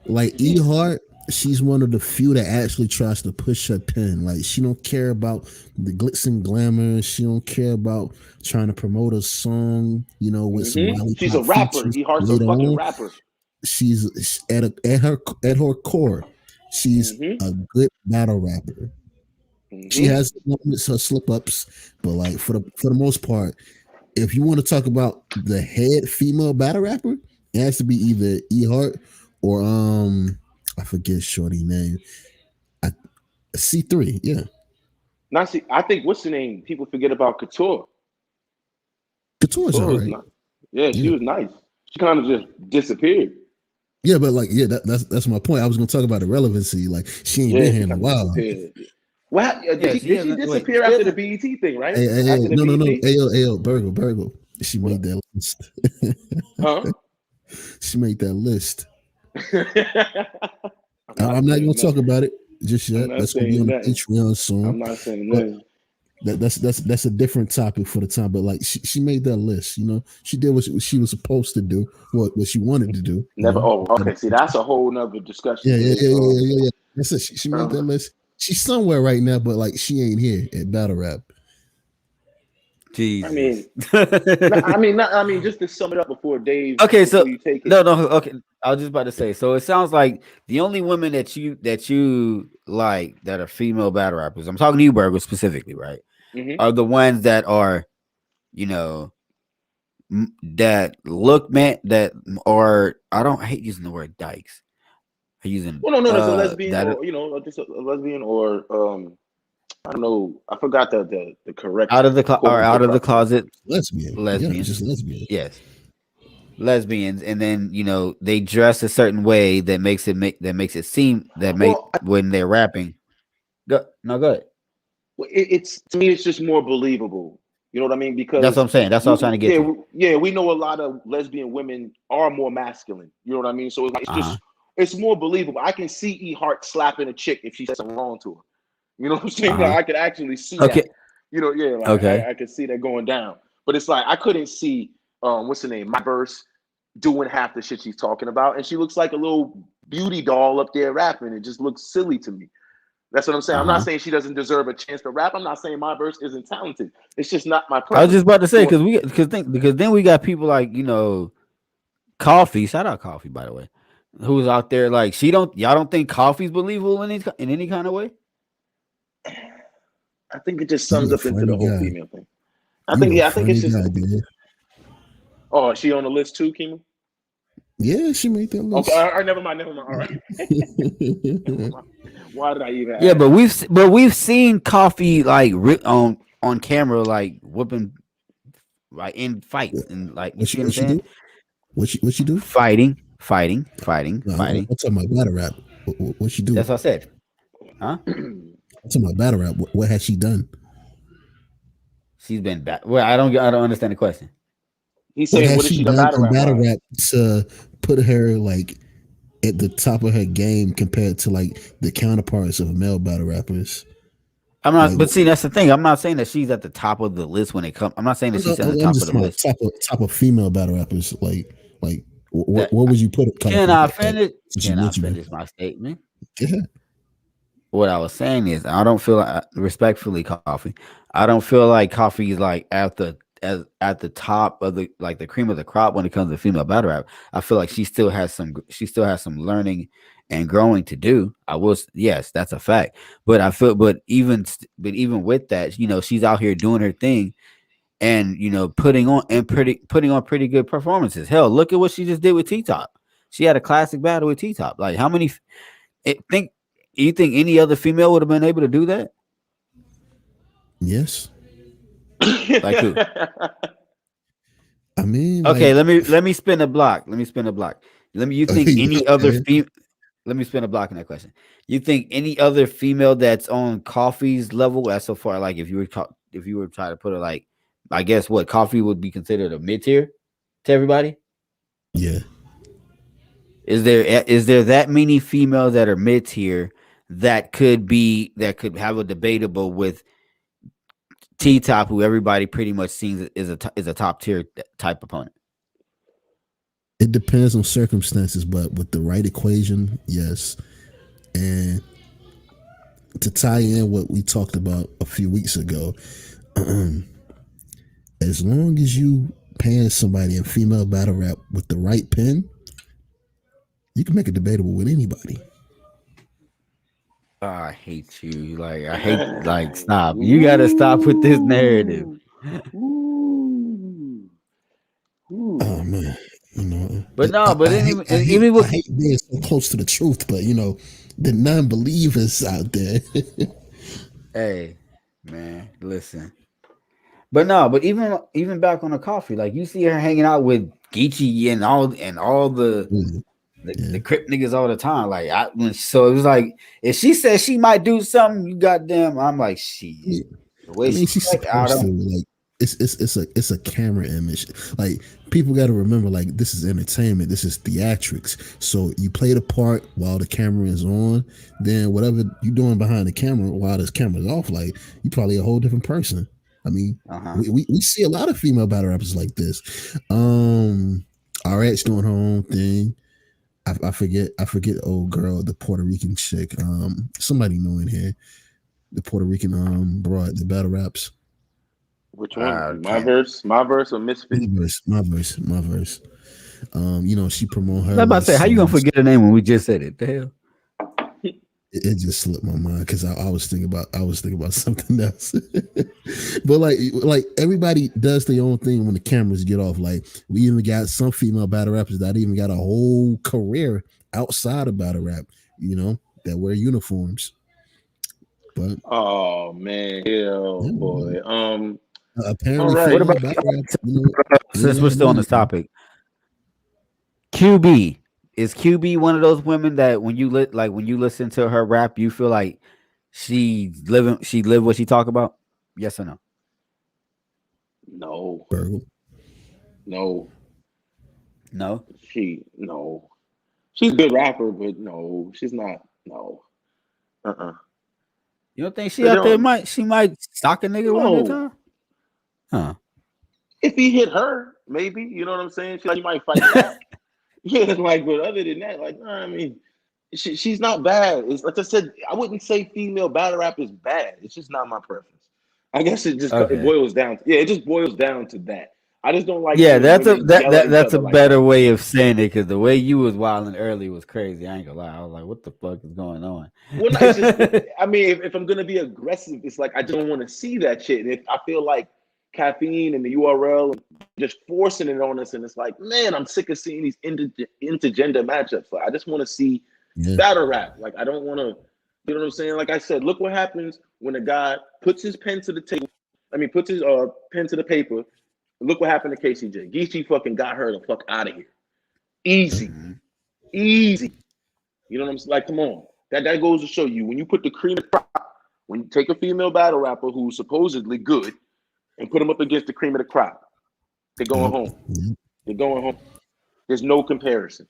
Like E-Heart, she's one of the few that actually tries to push her pen. Like she don't care about the glitz and glamour. She don't care about trying to promote a song, you know, with some she's a rapper. E-Heart's a fucking rapper. She's at her core, she's a good battle rapper. She has her slip ups, but like for the most part, if you want to talk about the head female battle rapper, it has to be either E-Heart or I forget shorty name. C3, yeah. Now see, I think what's the name? People forget about Couture. Couture's all right. Yeah, she was nice. She kind of just disappeared. Yeah, but like, that's my point. I was gonna talk about the relevancy. Like, she ain't been here in a while. What? Did she disappear after the BET thing, right? No. Ayo, Burgle. She made that list. Huh? She made that list. I'm not gonna talk about it just yet. That's gonna be on the Patreon soon. I'm not saying that. That's a different topic for the time. But like, she made that list. You know, she did what she was supposed to do, what she wanted to do. Never. Okay. See, that's a whole nother discussion. Yeah. That's it. She made that list. She's somewhere right now, but like she ain't here at Battle Rap. Jesus. I mean, just to sum it up before Dave. Okay, so you take it. No. Okay, I was just about to say. So it sounds like the only women that you like that are female battle rappers. I'm talking to you, Burger, specifically, right? Are the ones that are, you know, that look man that or I hate using the word dykes. I using no, that's a lesbian, or just a lesbian, or I don't know. I forgot the correct out of the closet lesbian. Yeah, just lesbian. Yes, lesbians, and then they dress a certain way that makes it seem when they're rapping. Go ahead. It's to me, it's just more believable. You know what I mean? Because that's what I'm saying. That's what I was trying to get to. Yeah, we know a lot of lesbian women are more masculine. You know what I mean? So it's just it's more believable. I can see E-Heart slapping a chick if she says something wrong to her. You know what I'm saying? Like, I could actually see that. You know, yeah. Like, I could see that going down. But it's like I couldn't see what's her name, My Verse, doing half the shit she's talking about, and she looks like a little beauty doll up there rapping. It just looks silly to me. That's what I'm saying. I'm not saying she doesn't deserve a chance to rap. I'm not saying my verse isn't talented. It's just not my preference. I was just about to say because then we got people like Coffee. Shout out Coffee, by the way, who's out there like y'all don't think Coffee's believable in any kind of way? I think it just sums up into the whole female thing. I think it's just. Guy, oh, is she on the list too, Kima? Yeah, she made that list. Okay, all right, never mind. All right. Why did I even? Yeah, but we've seen Coffee like on camera like whooping like in fights and like what she do? What she do? Fighting. I'm talking about battle rap. What she do? That's what I said. Huh? I'm talking about battle rap. What has she done? She's been back. Well, I don't understand the question. He's saying what has she done battle rap to put her like at the top of her game compared to like the counterparts of male battle rappers. I'm not, but see, that's the thing. I'm not saying that she's at the top of the list when it comes. I'm not saying that she's at the top of the list. Top of female battle rappers. Like what would you put it? Can I finish my statement? Yeah. What I was saying is, I don't feel like, respectfully, Coffee. I don't feel like Coffee is like at the top of the like the cream of the crop when it comes to female battle rap. I feel like she still has some learning and growing to do. Yes, that's a fact. But I feel, but even with that, she's out here doing her thing, and putting on pretty good performances. Hell, look at what she just did with T-Top. She had a classic battle with T-Top. Like, how many? You think any other female would have been able to do that? Yes. Like who? I mean, okay. Let me spin a block. You think any other female? Let me spin a block in that question. You think any other female that's on Coffee's level, as so far, like if you were trying to put her like, I guess what Coffee would be considered a mid tier to everybody? Yeah. Is there that many females that are mid tier that could have a debatable with T-Top, who everybody pretty much sees is a top tier type opponent? It depends on circumstances, but with the right equation, yes. And to tie in what we talked about a few weeks ago, as long as you pan somebody in female battle rap with the right pen, you can make it debatable with anybody. Oh, I hate you. Stop. You got to stop with this narrative. Oh man, But no, but I hate being so close to the truth, but the non-believers out there. Hey, man, listen. But no, but even back on the Coffee, like you see her hanging out with Geechee and all the Crip niggas all the time. Like so it was like if she says she might do something, you goddamn, I'm like shit. Yeah. The way she's supposed to, like it's a camera image. Like people got to remember, like this is entertainment, this is theatrics. So you play the part while the camera is on. Then whatever you're doing behind the camera while this camera's off, like you probably a whole different person. I mean, we see a lot of female battle rappers like this. RX doing her own thing. I forget old girl, the Puerto Rican chick. Somebody know in here. The Puerto Rican broad, the battle raps. Which one? My verse or Misfit? My verse. She promote her. I was about to say, how you gonna forget her name when we just said it? The hell? It just slipped my mind because I was thinking about something else. But like everybody does their own thing when the cameras get off. Like we even got some female battle rappers that even got a whole career outside of battle rap, that wear uniforms. But oh man, boy. Apparently, right. What about since we're still on this topic? QB. Is QB one of those women that when you listen to her rap, you feel like she live what she talk about? Yes or no? No. Burgle. No. No. She's a good rapper, but no, she's not. No. You don't think she out there might stalk a nigga one at a time? Huh. If he hit her, maybe. You know what I'm saying? She might fight back. Yeah, but other than that, I mean, she's not bad. It's like I said, I wouldn't say female battle rap is bad. It's just not my preference. I guess it Okay. boils down. Yeah, it just boils down to that. I just don't like Yeah, seeing that's women yell at each that's other a like better that. way of saying it, because the way you was wilding early was crazy. I ain't gonna lie. I was like, what the fuck is going on? Well, no, it's just. I mean, if I'm gonna be aggressive, it's like I just don't want to see that shit. And if I feel like caffeine and the URL and just forcing it on us, and it's like, man, I'm sick of seeing these intergender matchups. Like, I just want to see Yeah. battle rap. Like, I don't want to. You know what I'm saying? Like I said, look what happens when a guy puts his pen to the table. I mean, puts his pen to the paper. Look what happened to KCJ. Geechee fucking got her the fuck out of here. Easy, easy. You know what I'm saying? Like, come on. That goes to show you when you put the cream of the crop, when you take a female battle rapper who's supposedly good and put them up against the cream of the crop, they're going home. They're going home. There's no comparison.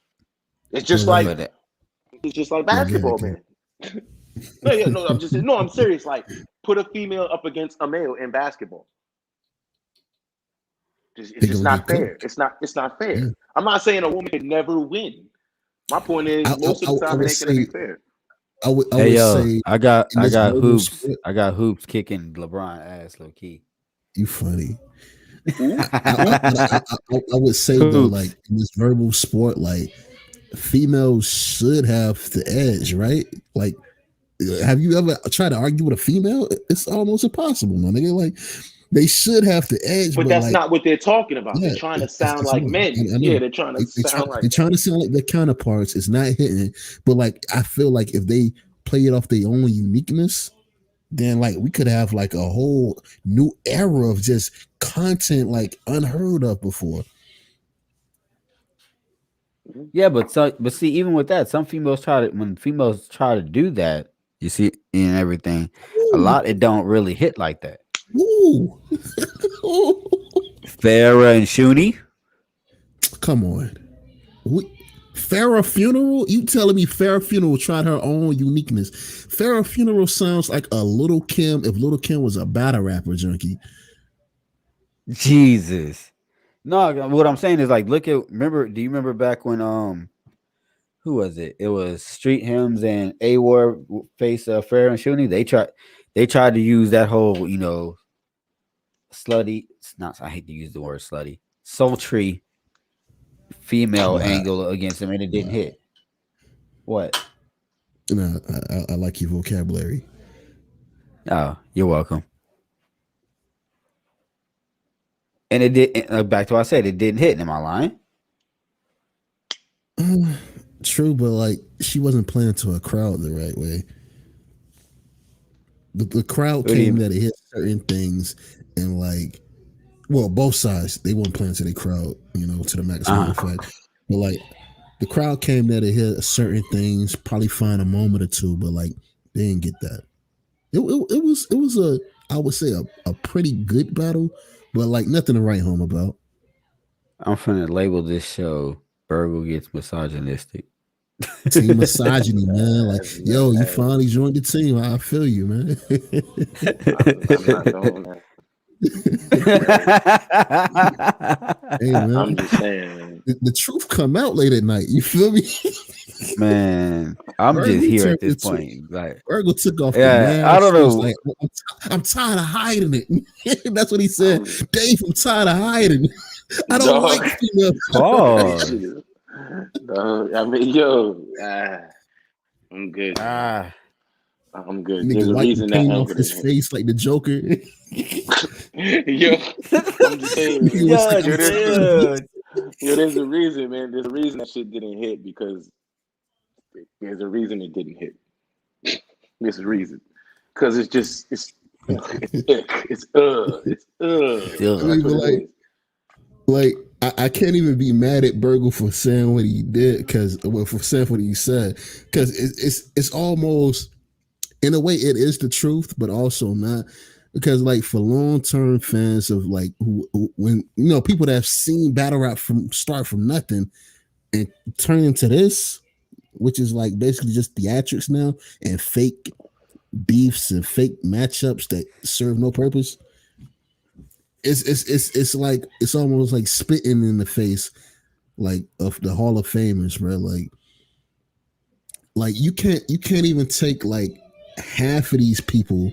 It's just like basketball, man. No, I'm serious. Like, put a female up against a male in basketball. It's just not fair. It's not fair. Yeah. I'm not saying a woman could never win. My point is, most of the time, it ain't gonna be fair. I would yo, say I got hoops. sport, I got hoops kicking LeBron ass low key. you funny. I would say though, like in this verbal sport, like females should have the edge, right? Like, have you ever tried to argue with a female? It's almost impossible, man. Like, they should have the edge, but that's like, not what they're talking about. Yeah, they're trying to sound like men. They're trying to sound like they're trying to sound like their counterparts. It's not hitting, but like I feel like if they play it off their own uniqueness, then like we could have like a whole new era of just content like unheard of before. Yeah, but see, even with that, some females when females try to do that, you see, and everything, a lot it don't really hit like that. Ooh. Farrah and Shuni. Come on. Farrah Funeral? You telling me Farrah Funeral tried her own uniqueness? Farrah Funeral sounds like a Little Kim if Little Kim was a battle rapper junkie. Jesus. No, what I'm saying is like, do you remember back when who was it? It was Street Hymns and A-War face Farrah and Shuni. They tried to use that whole, slutty. I hate to use the word slutty. Sultry female angle against him, and it didn't hit. What? No, I like your vocabulary. Oh, you're welcome. And it did. Back to what I said, it didn't hit. Am I lying? True, but like she wasn't playing to a crowd the right way. The crowd came that it hit certain things, and like, well, both sides they weren't playing to the crowd, to the maximum effect. But like, the crowd came that it hit certain things, probably find a moment or two, but like they didn't get that. It was I would say a pretty good battle, but like nothing to write home about. I'm finna label this show Burgle Gets Misogynistic. Team misogyny, man. Like, yo, you finally joined the team. I feel you, man. I'm not doing that. Hey, man. I'm just saying. The truth come out late at night. You feel me? Man, I'm just here at this point. Like, Virgo took off. I don't know. Like, I'm tired of hiding it. That's what he said. Dave, I'm tired of hiding. I don't like female. Pause. I mean, yo, I'm good. I'm good. There's a reason that off his face like the Joker. Yo, I'm just saying. There's a reason, man. There's a reason that shit didn't hit because there's a reason it didn't hit. There's a reason because it's like I can't even be mad at Burgle for saying what he did for saying what he said because it's almost in a way it is the truth but also not because like for long-term fans of like who when people that have seen battle rap start from nothing and turn into this, which is like basically just theatrics now and fake beefs and fake matchups that serve no purpose. It's like it's almost like spitting in the face like of the Hall of Famers, bro. like you can't even take like half of these people.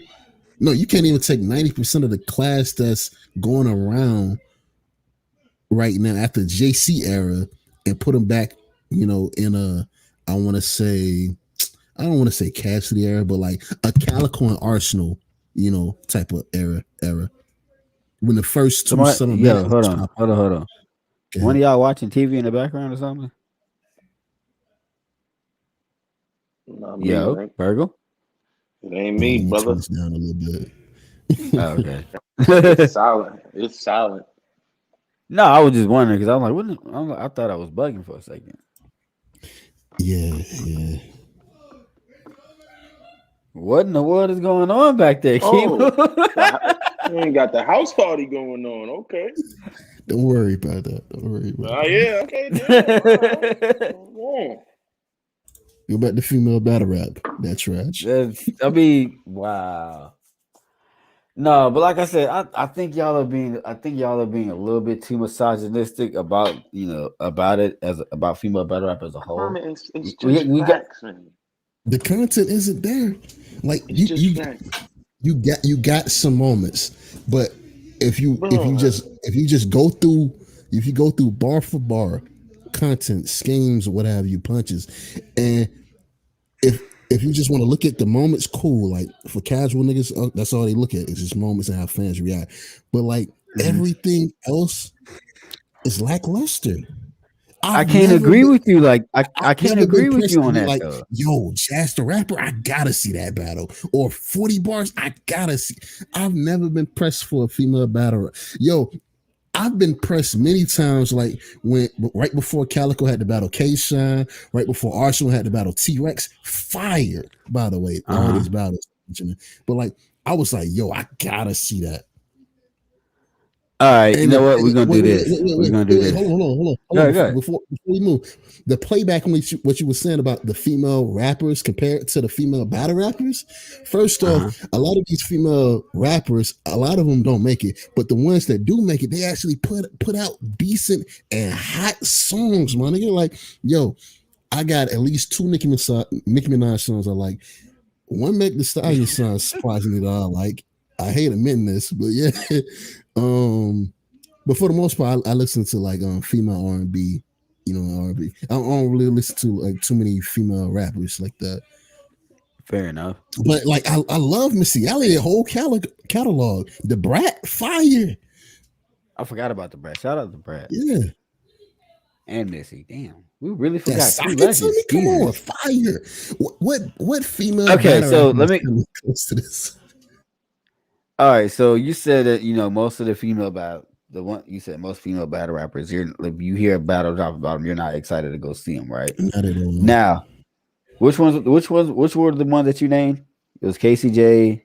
No, you can't even take 90% of the class that's going around right now after JC era and put them back, in a I don't want to say Cassidy era, but like a Calico and Arsenal, type of era. When the first two summer Yo, battles hold on. One of y'all watching TV in the background or something? Not me, Yo, man. Virgil? It ain't me, brother. Turn this down a little bit. Oh, okay. It's silent. It's silent. No, I was just wondering because I thought I was bugging for a second. Yeah. What in the world is going on back there, Kimo? You ain't got the house party going on. Okay. Don't worry about that. Yeah. Okay. Damn. Go back to female battle rap. That's trash. Wow. No, but like I said, I think y'all are being a little bit too misogynistic about about female battle rap as a whole. It's just facts, man. The content isn't there. Like you got some moments, but if you just go through bar for bar content, schemes, what have you, punches, and if you just want to look at the moments, cool. Like for casual niggas, that's all they look at is just moments and how fans react. But like everything else is lackluster. I can't agree with you. Like I can't agree with you on that. Like, though. Yo, Jazz the Rapper, I gotta see that battle. Or 40 bars, I gotta see. I've never been pressed for a female battle. Yo, I've been pressed many times, like when right before Calico had to battle K-Shine, right before Arsenal had to battle T-Rex. Fire, by the way, all these battles. But like, I was like, yo, I gotta see that. All right, you know what? We're gonna do this. We're gonna do this. Hold on. Before we move, the playback on what you were saying about the female rappers compared to the female battle rappers. First off, a lot of these female rappers, a lot of them don't make it, but the ones that do make it, they actually put out decent and hot songs, man. Nigga, like, yo, I got at least 2 Nicki Minaj songs I like. One Meg Thee Stallion song surprisingly that I like. I hate admitting this, but yeah. But for the most part, I listen to like female R&B, R&B. I don't really listen to like too many female rappers like that. Fair enough. But like I love Missy Elliott whole catalog. The Brat, fire. I forgot about the Brat. Shout out to Brat. Yeah. And Missy. Damn. We really forgot. Come on, fire. What female? Okay, so let me close to this. All right, so you said that most of the female battle, most female battle rappers, if you hear a battle drop about them, you're not excited to go see them, right? Not at all. Now, which were the ones that you named? It was KCJ.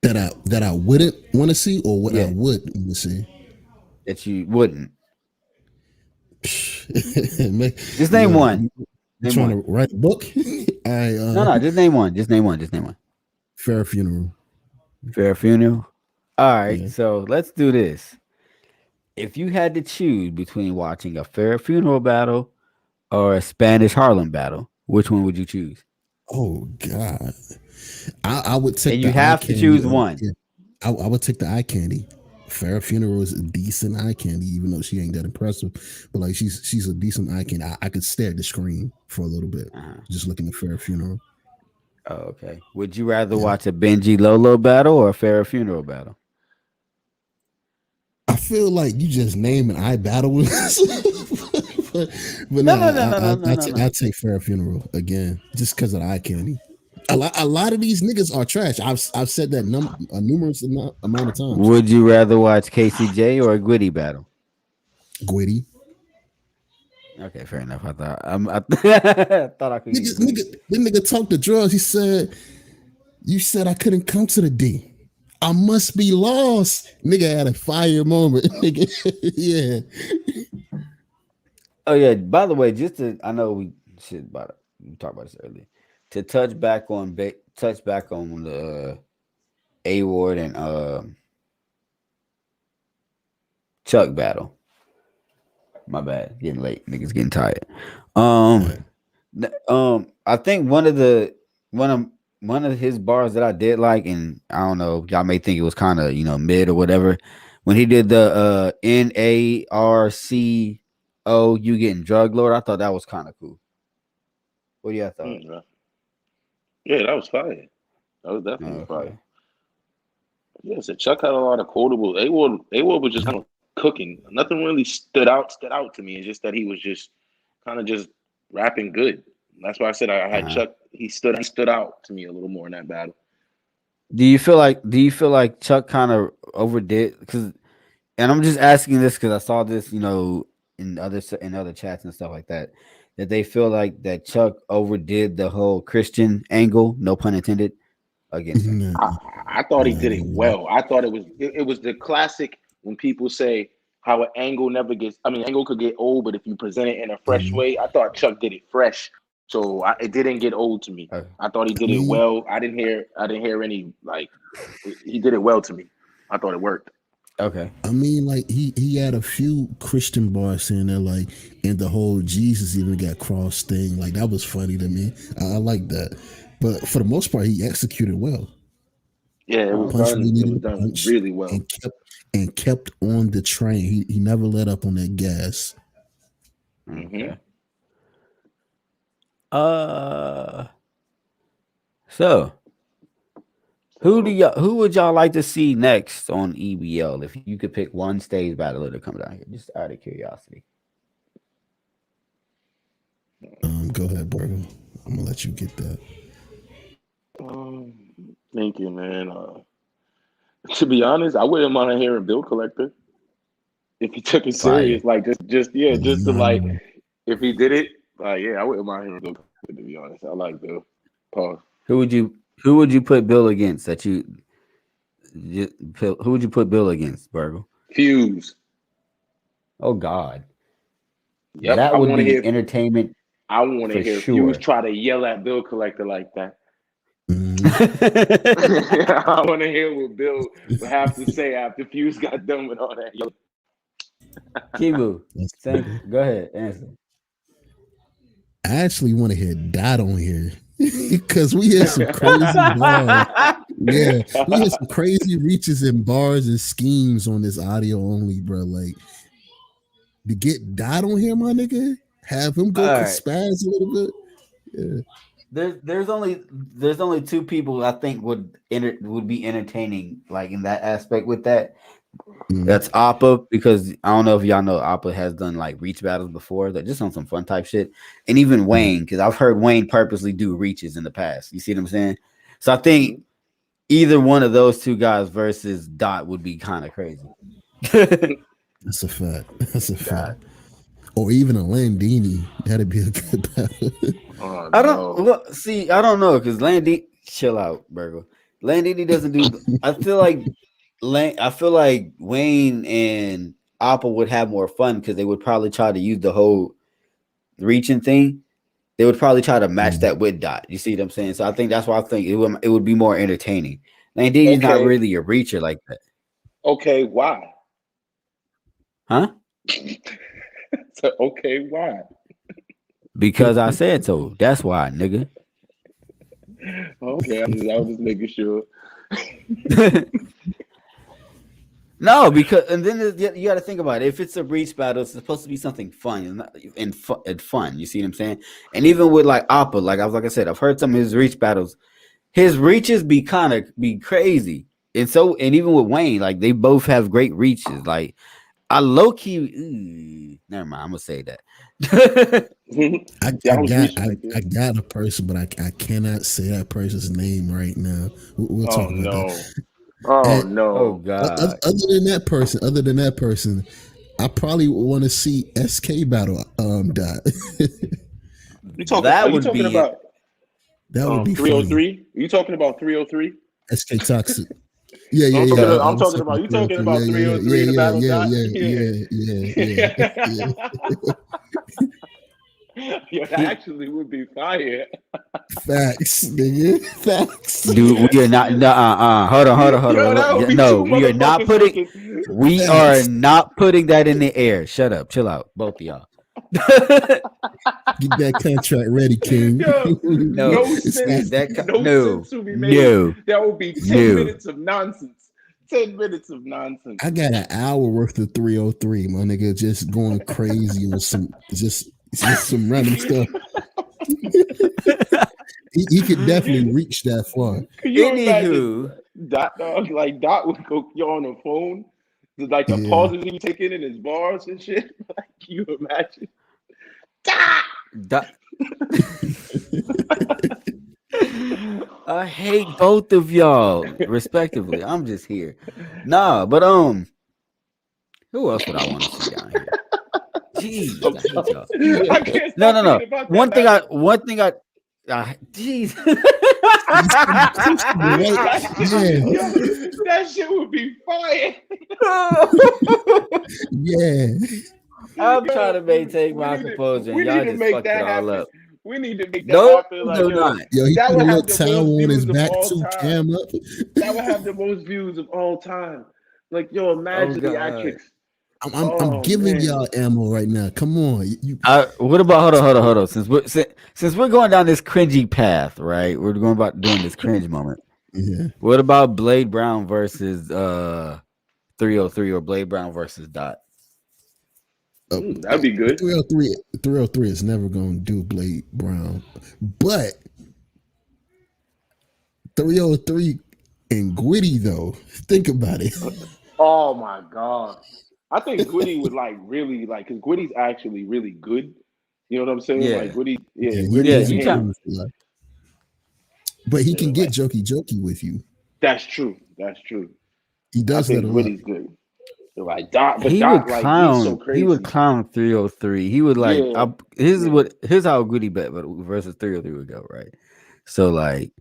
That I wouldn't want to see, or what I would want to see. That you wouldn't. Just name one. You trying to write a book? No, just name one. Just name one. Fair Funeral. All right, so let's do this. If you had to choose between watching a Fair Funeral battle or a Spanish Harlem battle, which one would you choose? Oh God, I would take. And you have to choose one. Yeah. I would take the eye candy. Fair Funeral is a decent eye candy, even though she ain't that impressive. But like she's a decent eye candy. I could stare at the screen for a little bit, just looking at Fair Funeral. Oh, okay. Would you rather watch a Benji Lolo battle or a Fair Funeral battle? I feel like you just name an eye battle with but I take Fair Funeral again, just because of the eye candy. A lot of these niggas are trash. I've said that numerous amount of times. Would you rather watch KCJ or a Gwitty battle? Gwitty. Okay, fair enough. I thought I could. Nigga talked to drugs. He said, "You said I couldn't come to the D. I must be lost." Nigga had a fire moment. Nigga, yeah. Oh yeah. By the way, I know we talked about this earlier. To touch back on the A Ward and Chuck battle. My bad, getting late. Niggas getting tired. I think one of his bars that I did like, and I don't know, y'all may think it was kind of mid or whatever. When he did the NARCO, you getting drug lord, I thought that was kind of cool. What do you thought? Yeah, that was fire. That was definitely Okay. fire. Yeah, so Chuck had a lot of quotables. A-Ward was just kind of cooking. Nothing really stood out to me. It's just that he was just kind of just rapping good. That's why I said I had Chuck. He stood out to me a little more in that battle. Do you feel like Chuck kind of overdid? And I'm just asking this because I saw this, in other chats and stuff like that, that they feel like that Chuck overdid the whole Christian angle, no pun intended, against him. I thought he did it well. I thought it was the classic when people say how an angle angle could get old, but if you present it in a fresh way, I thought Chuck did it fresh. So it didn't get old to me. I thought he did it well. I didn't hear any he did it well to me. I thought it worked. Okay. I mean, like he had a few Christian bars in there, like, and the whole Jesus even got crossed thing. Like that was funny to me. I like that. But for the most part, he executed well. Yeah, it was done really well. And kept on the train. He never let up on that gas. Mm-hmm. So who would y'all like to see next on EBL if you could pick one stage battler to come down here, just out of curiosity? Go ahead, Burger. I'm gonna let you get that. Thank you, man. To be honest, I wouldn't mind hearing Bill Collector if he took it serious. Like just to like, if he did it, I wouldn't mind hearing Bill Collector. To be honest, I like Bill. Pause. Who would you put Bill against? Who would you put Bill against, Burgle? Fuse. Oh God. Yep, that would be entertainment. I want to hear Fuse try to yell at Bill Collector like that. I want to hear what Bill would have to say after Fuse got done with all that yelling. Kimu, go ahead, answer. I actually want to hear Dot on here because we had some crazy bars. Yeah, we had some crazy reaches and bars and schemes on this audio only, bro. Like, to get Dot on here, my nigga, have him go spaz a little bit. Yeah. There's only two people I think would be entertaining, like in that aspect with that. That's Appa, because I don't know if y'all know Appa has done like reach battles before, that just on some fun type shit, and even Wayne, because I've heard Wayne purposely do reaches in the past. You see what I'm saying? So I think either one of those two guys versus Dot would be kind of crazy. That's a fact. Or even a Landini, that'd be a good battle. I don't know, because Landini, chill out, Burgle. Landini doesn't do. I feel like Wayne and Appa would have more fun because they would probably try to use the whole reaching thing. They would probably try to match that with Dot. You see what I'm saying? So I think that's why I think it would be more entertaining. Landini's not really a reacher like that. Okay, why? Huh? So, okay, why? Because I said so. That's why, nigga. Okay, I was just making sure. No, because and then you got to think about it. If it's a reach battle, it's supposed to be something fun and fun. You see what I'm saying? And even with like Appa, like I said, I've heard some of his reach battles. His reaches be crazy, and even with Wayne, like they both have great reaches. Like I low key, never mind. I'm gonna say that. I got a person, but I cannot say that person's name right now. We'll talk about that. Oh no! Oh God! Other than that person, I probably want to see SK battle. Dot. That would be 303. Are you talking about 303? SK Toxic. Yeah. I'm talking about. You talking about 303? Yeah, that actually would be fire. Facts, nigga. Facts. Dude, we are not. Hold on. No, we are not putting. We are not putting that in the air. Shut up. Chill out, both of y'all. Get that contract ready, King. Yo, no sense. No sense to be made. That would be 10 minutes of nonsense. 10 minutes of nonsense. I got an hour worth of 303, my nigga, just going crazy on some some random stuff. he could definitely reach that far. Can you imagine Dot would go on the phone, like the pauses he taking in his bars and shit. Like, can you imagine? I hate both of y'all, respectively. I'm just here. Nah, but who else would I want to see down here? Jeez, I hate y'all. I can't No. One thing I jeez. That shit would be fire. Yeah. I'm trying to maintain my composure. Y'all just fucked it all up. We need to make that happen. Like, yo, he put a little towel on his back too, cam up. That would have the most views of all time. Like, yo, imagine the actress. I'm giving y'all ammo right now. Come on. What about hold on. Since we're going down this cringy path, right? We're going about doing this cringe moment. Yeah. What about Blade Brown versus 303 or Blade Brown versus Dot? That'd be good. 303 is never going to do Blade Brown, but 303 and Gwitty though. Think about it. Oh my god, I think Gwitty would really because Gwitty's actually really good. You know what I'm saying? Yeah. Like Gwitty, you can. But he can get jokey with you. That's true. He does that a lot. Gwitty's good. Like Dot, but He Dot, would like, clown. he's so crazy. He would clown 303. He would like. Here's how Gwitty bet, but versus 303 would go, right? So like,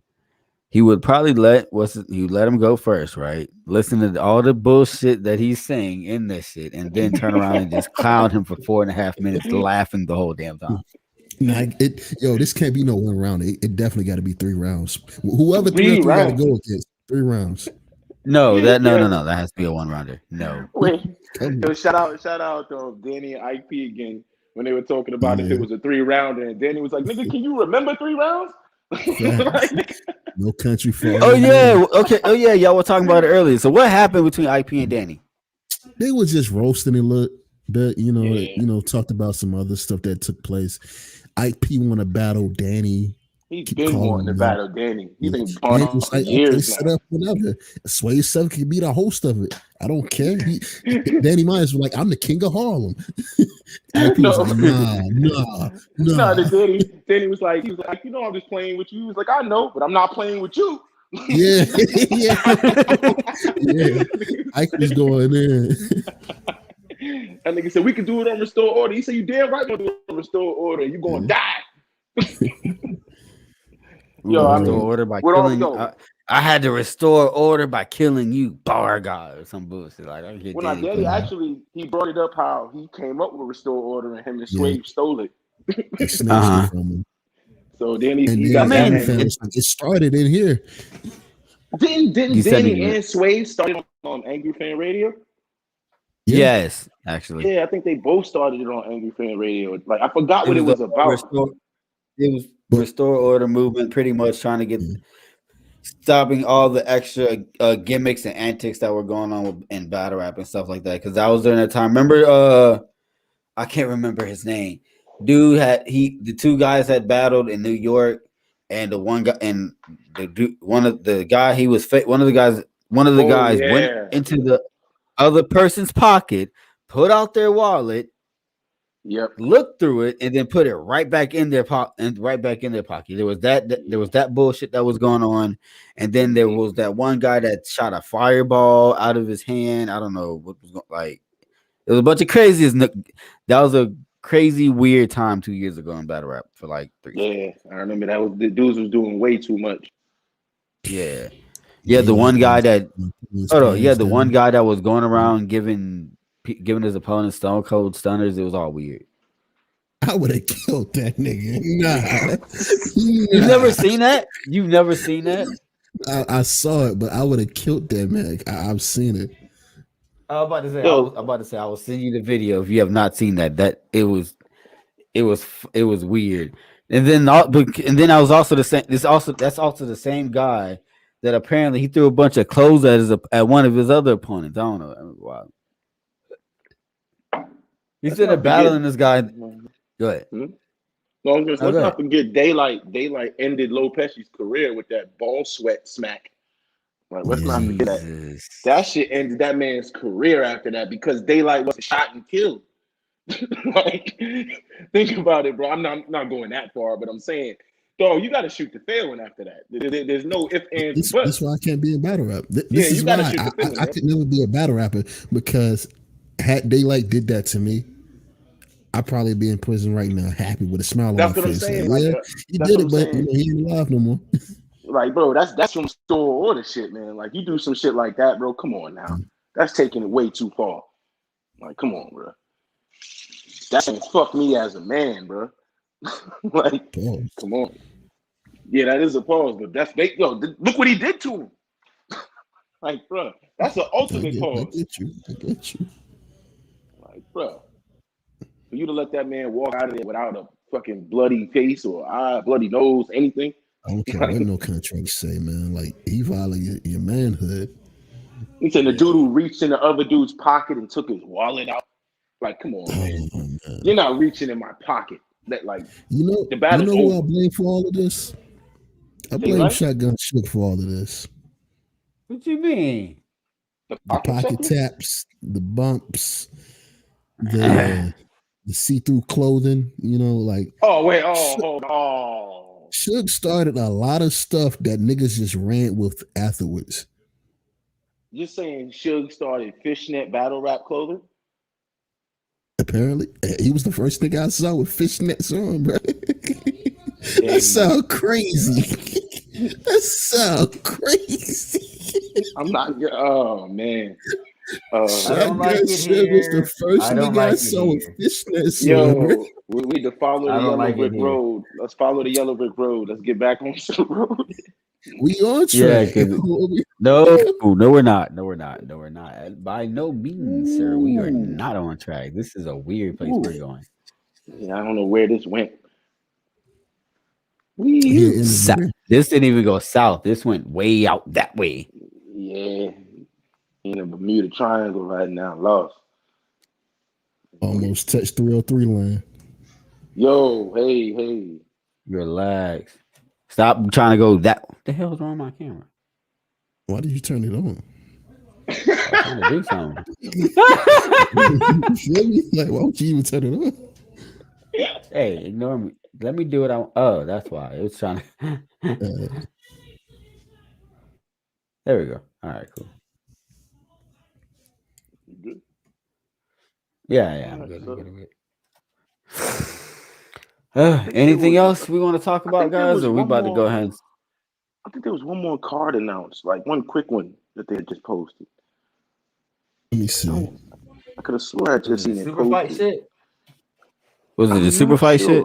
he would probably let him go first, right? Listen to all the bullshit that he's saying in this shit, and then turn around and just clown him for 4.5 minutes, laughing the whole damn time. This can't be no one round. It definitely got to be 3 rounds. Whoever 303 got to go against 3 rounds. No, that has to be a 1-rounder. No. Wait, shout out to Danny and Ike P again when they were talking about if it was a 3-rounder, and Danny was like, "Nigga, can you remember 3 rounds?" No country for. Oh yeah, okay. Oh yeah, y'all were talking about it earlier. So what happened between Ike P and Danny? They were just roasting a little bit, talked about some other stuff that took place. Ike P want to battle Danny. He's been wanting to battle Danny. He's been going on for years now. Set up whatever. Sway 7 can be the host of it. I don't care. Danny Myers was like, "I'm the king of Harlem." No. Nah. Danny was like, I'm just playing with you. He was like, "I know, but I'm not playing with you." Yeah. Ike was going in. That nigga said we could do it on Restore Order. He said, "You damn right gonna do it on Restore Order. You gonna die." Order by killing. I had to restore order by killing you, bar god, or some bullshit like that. When Danny actually, he brought it up how he came up with Restore Order and him and Swave stole it. So Danny, it started in here. Didn't Danny and Swave started on Angry Fan Radio? Yes, actually. Yeah, I think they both started it on Angry Fan Radio. Like, I forgot what it was about. It was Restore Order movement, pretty much trying to get stopping all the extra gimmicks and antics that were going on in battle rap and stuff like that. Because I was during that time. Remember, I can't remember his name. The 2 guys had battled in New York, and the one guy and one of the guys went into the other person's pocket, put out their wallet. Yep. Look through it and then put it right back in their pocket. There was that bullshit that was going on, and then there was that one guy that shot a fireball out of his hand. I don't know what was going like. It was a bunch of crazies. That was a crazy weird time 2 years ago in battle rap for like 3 years. Yeah, I remember that the dudes was doing way too much. Yeah. The one guy that the one guy that was going around giving his opponent stone cold stunners. It was all weird. I would have killed that nigga. Nah. You've never seen that? You've never seen that? I saw it, but I would have killed that man. I've seen it. I was about to say I will send you the video if you have not seen that. That it was it was weird. And then I was also the same. That's also the same guy that apparently he threw a bunch of clothes at one of his other opponents. I don't know why. He's in a battling this guy. Go ahead. No, let's not forget Daylight ended Lopez's career with that ball sweat smack. Like, let's not forget that. That shit ended that man's career after that because Daylight wasn't shot and killed. Like, think about it, bro. I'm not going that far, but I'm saying, dog, you got to shoot the fair one after that. There's no ifs, ands, buts. That's why I can't be a battle rapper. This is why I could never be a battle rapper, because had Daylight did that to me, I'd probably be in prison right now, happy with a smile on my face. I'm saying. Like, he did it, but he ain't alive no more. Like, bro, that's some store order shit, man. Like, you do some shit like that, bro. Come on now. That's taking it way too far. Like, come on, bro. That's gonna fuck me as a man, bro. Like, come on. Yeah, that is a pause, but that's look what he did to him. Like, bro, that's the ultimate pause. I get you. Like, bro, for you to let that man walk out of there without a fucking bloody face or eye, bloody nose, anything. I don't care what no contract say, man. Like, he violated your manhood. He said the dude who reached in the other dude's pocket and took his wallet out. Like, come on, man. You're not reaching in my pocket. That, like, you know who I blame for all of this? I blame Shotgun Shook for all of this. What you mean? The pocket taps, the bumps, the see-through clothing. You know, like. Suge started a lot of stuff that niggas just ran with afterwards. You're saying Suge started fishnet battle rap clothing? Apparently, he was the first nigga I saw with fishnets on, bro. That sound crazy. That sound crazy. I'm not. Oh man. I don't like it here. Was the first nigga I saw with fishnets. Yo, we need to follow the yellow brick road. Let's follow the yellow brick road. Let's get back on the road. We on track. No, we're not. By no means, sir. We are not on track. This is a weird place we're going. Yeah, I don't know where this went. This didn't even go south. This went way out that way. Yeah. In a Bermuda Triangle right now. Lost. Almost touched 303 line. Yo, hey. Relax. Stop trying to go that. What the hell is wrong with my camera? Why did you turn it on? I'm trying to do something. Like, why would you even turn it on? Hey, ignore me. Let me do it. Oh, that's why. It was trying to. There we go. All right, cool. You good? Yeah, I'm good. Anything else we want to talk about, guys, or we about to go ahead? I think there was one more card announced, like one quick one that they had just posted. Let me see. I could have swore I just seen it. Super fight shit? Was it the super fight shit?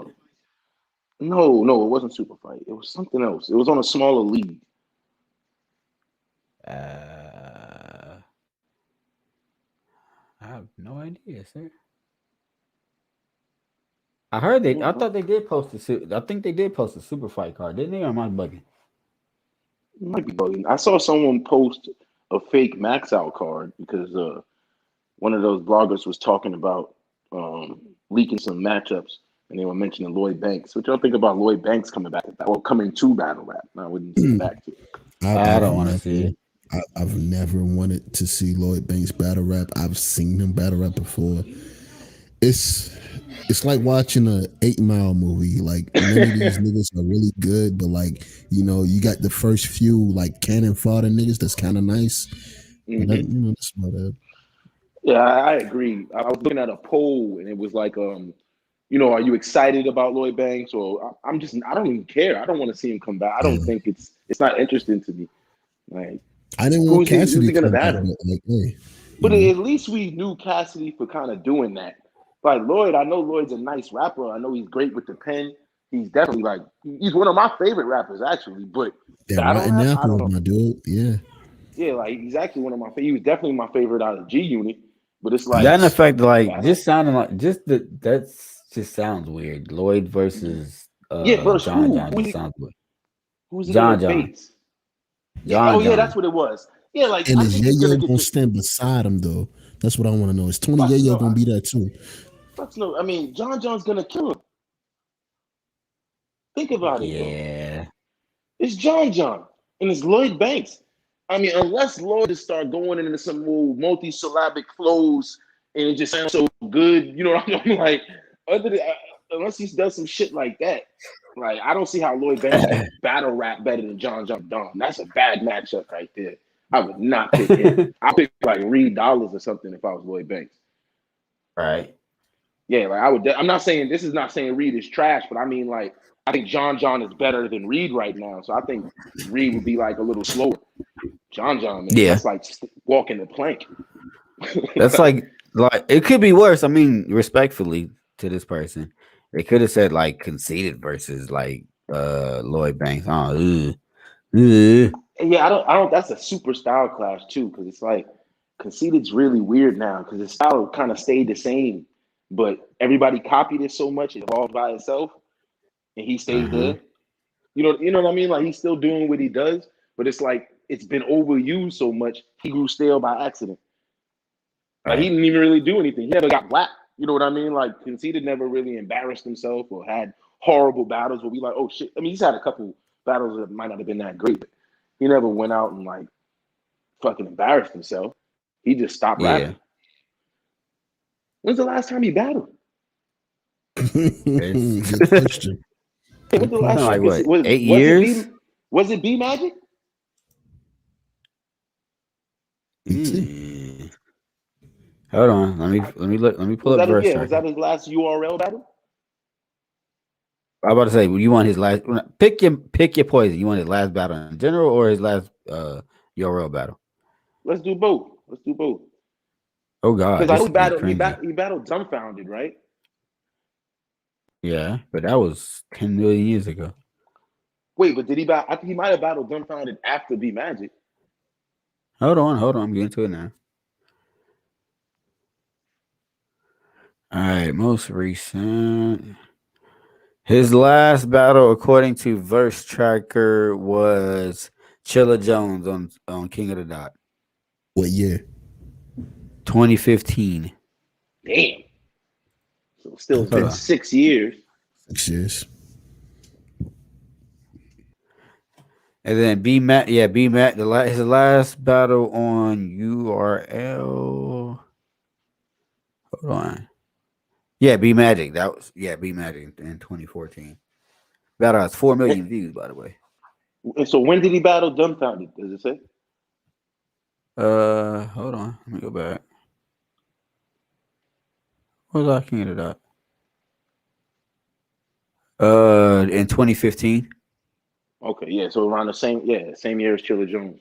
No, it wasn't super fight. It was something else. It was on a smaller league. I have no idea, sir. I heard they. I thought they did post I think they did post a super fight card, didn't they? Or am I bugging? You might be bugging. I saw someone post a fake max out card because one of those bloggers was talking about leaking some matchups, and they were mentioning Lloyd Banks. What y'all think about Lloyd Banks coming back or coming to battle rap? I wouldn't say back to it. I don't want to see it. I've never wanted to see Lloyd Banks battle rap. I've seen him battle rap before. It's like watching an 8 Mile movie. Like, none of these niggas are really good, but like, you know, you got the first few like cannon fodder niggas that's kind of nice. Mm-hmm. That, you know, that's about it. Yeah, I agree. I was looking at a poll and it was like, you know, are you excited about Lloyd Banks? Or I don't even care. I don't want to see him come back. I don't think it's not interesting to me. Like, I didn't want Cassidy to battle. Like, hey, but at least we knew Cassidy for kind of doing that. Like Lloyd, I know Lloyd's a nice rapper. I know he's great with the pen. He's definitely he's one of my favorite rappers actually. But I don't know, my dude. Yeah, like he's actually one of my. He was definitely my favorite out of G Unit. But it's like that in effect, like just sounding like just that Just sounds weird. Lloyd versus Yeah, versus John who? John just sounds weird. Who's he John gonna John. face? Yeah. John Oh yeah, that's John. what it was. Yeah, like And I is think he's gonna Yayo get gonna this. stand beside him though? That's what I want to know. Is Tony Fuck Yayo no. gonna be there too? Fuck no. I mean, John John's gonna kill him. Think about it, though. Yeah. It's John John and it's Lloyd Banks. I mean, unless Lloyd just start going into some more multi-syllabic flows and it just sounds so good, you know what I mean? Like, unless he does some shit like that, like I don't see how Lloyd Banks can battle rap better than John John Don. That's a bad matchup right there. I would not pick him. I'd pick like Reed Dollars or something if I was Lloyd Banks. Right. Yeah, like I would. I'm not saying this is not saying Reed is trash, but I mean like I think John John is better than Reed right now. So I think Reed would be like a little slower. John John, man, Yeah. that's like walking the plank. That's like it could be worse. I mean, respectfully to this person, they could have said like conceited versus like Lloyd Banks. Oh, Yeah, I don't. That's a super style clash too, because it's like Conceited's really weird now because his style kind of stayed the same, but everybody copied it so much it evolved by itself, and he stayed there. You know what I mean? Like he's still doing what he does, but it's like it's been overused so much he grew stale by accident. Like he didn't even really do anything. He never got black. You know what I mean? Like Conceited never really embarrassed himself or had horrible battles where we like, oh shit. I mean, he's had a couple battles that might not have been that great, but he never went out and like fucking embarrassed himself. He just stopped rapping. When's the last time he battled? Good question. When's the last like time? what? 8 years? Was it B Magic? Hold on. Let me look. Let me pull up verse. Was that his last URL battle? I'm about to say, you want his last? Pick your poison. You want his last battle in general or his last URL battle? Let's do both. Oh God! Because he battled Dumbfounded, right? Yeah, but that was 10 million years ago. Wait, but did he battle? I think he might have battled Dumbfounded after B Magic. Hold on. I'm getting to it now. All right, most recent. His last battle, according to Verse Tracker, was Chilla Jones on King of the Dot. What year? 2015. Damn. So still been 6 years. 6 years. And then B Mac, his last battle on URL. Hold on. Yeah, B Magic. B Magic in 2014. Battle has 4 million views, by the way. And so when did he battle Dumbfounded? Does it say? Hold on. Let me go back. What was I King of the Dot? In 2015. Okay, yeah. So around the same year as Chilla Jones.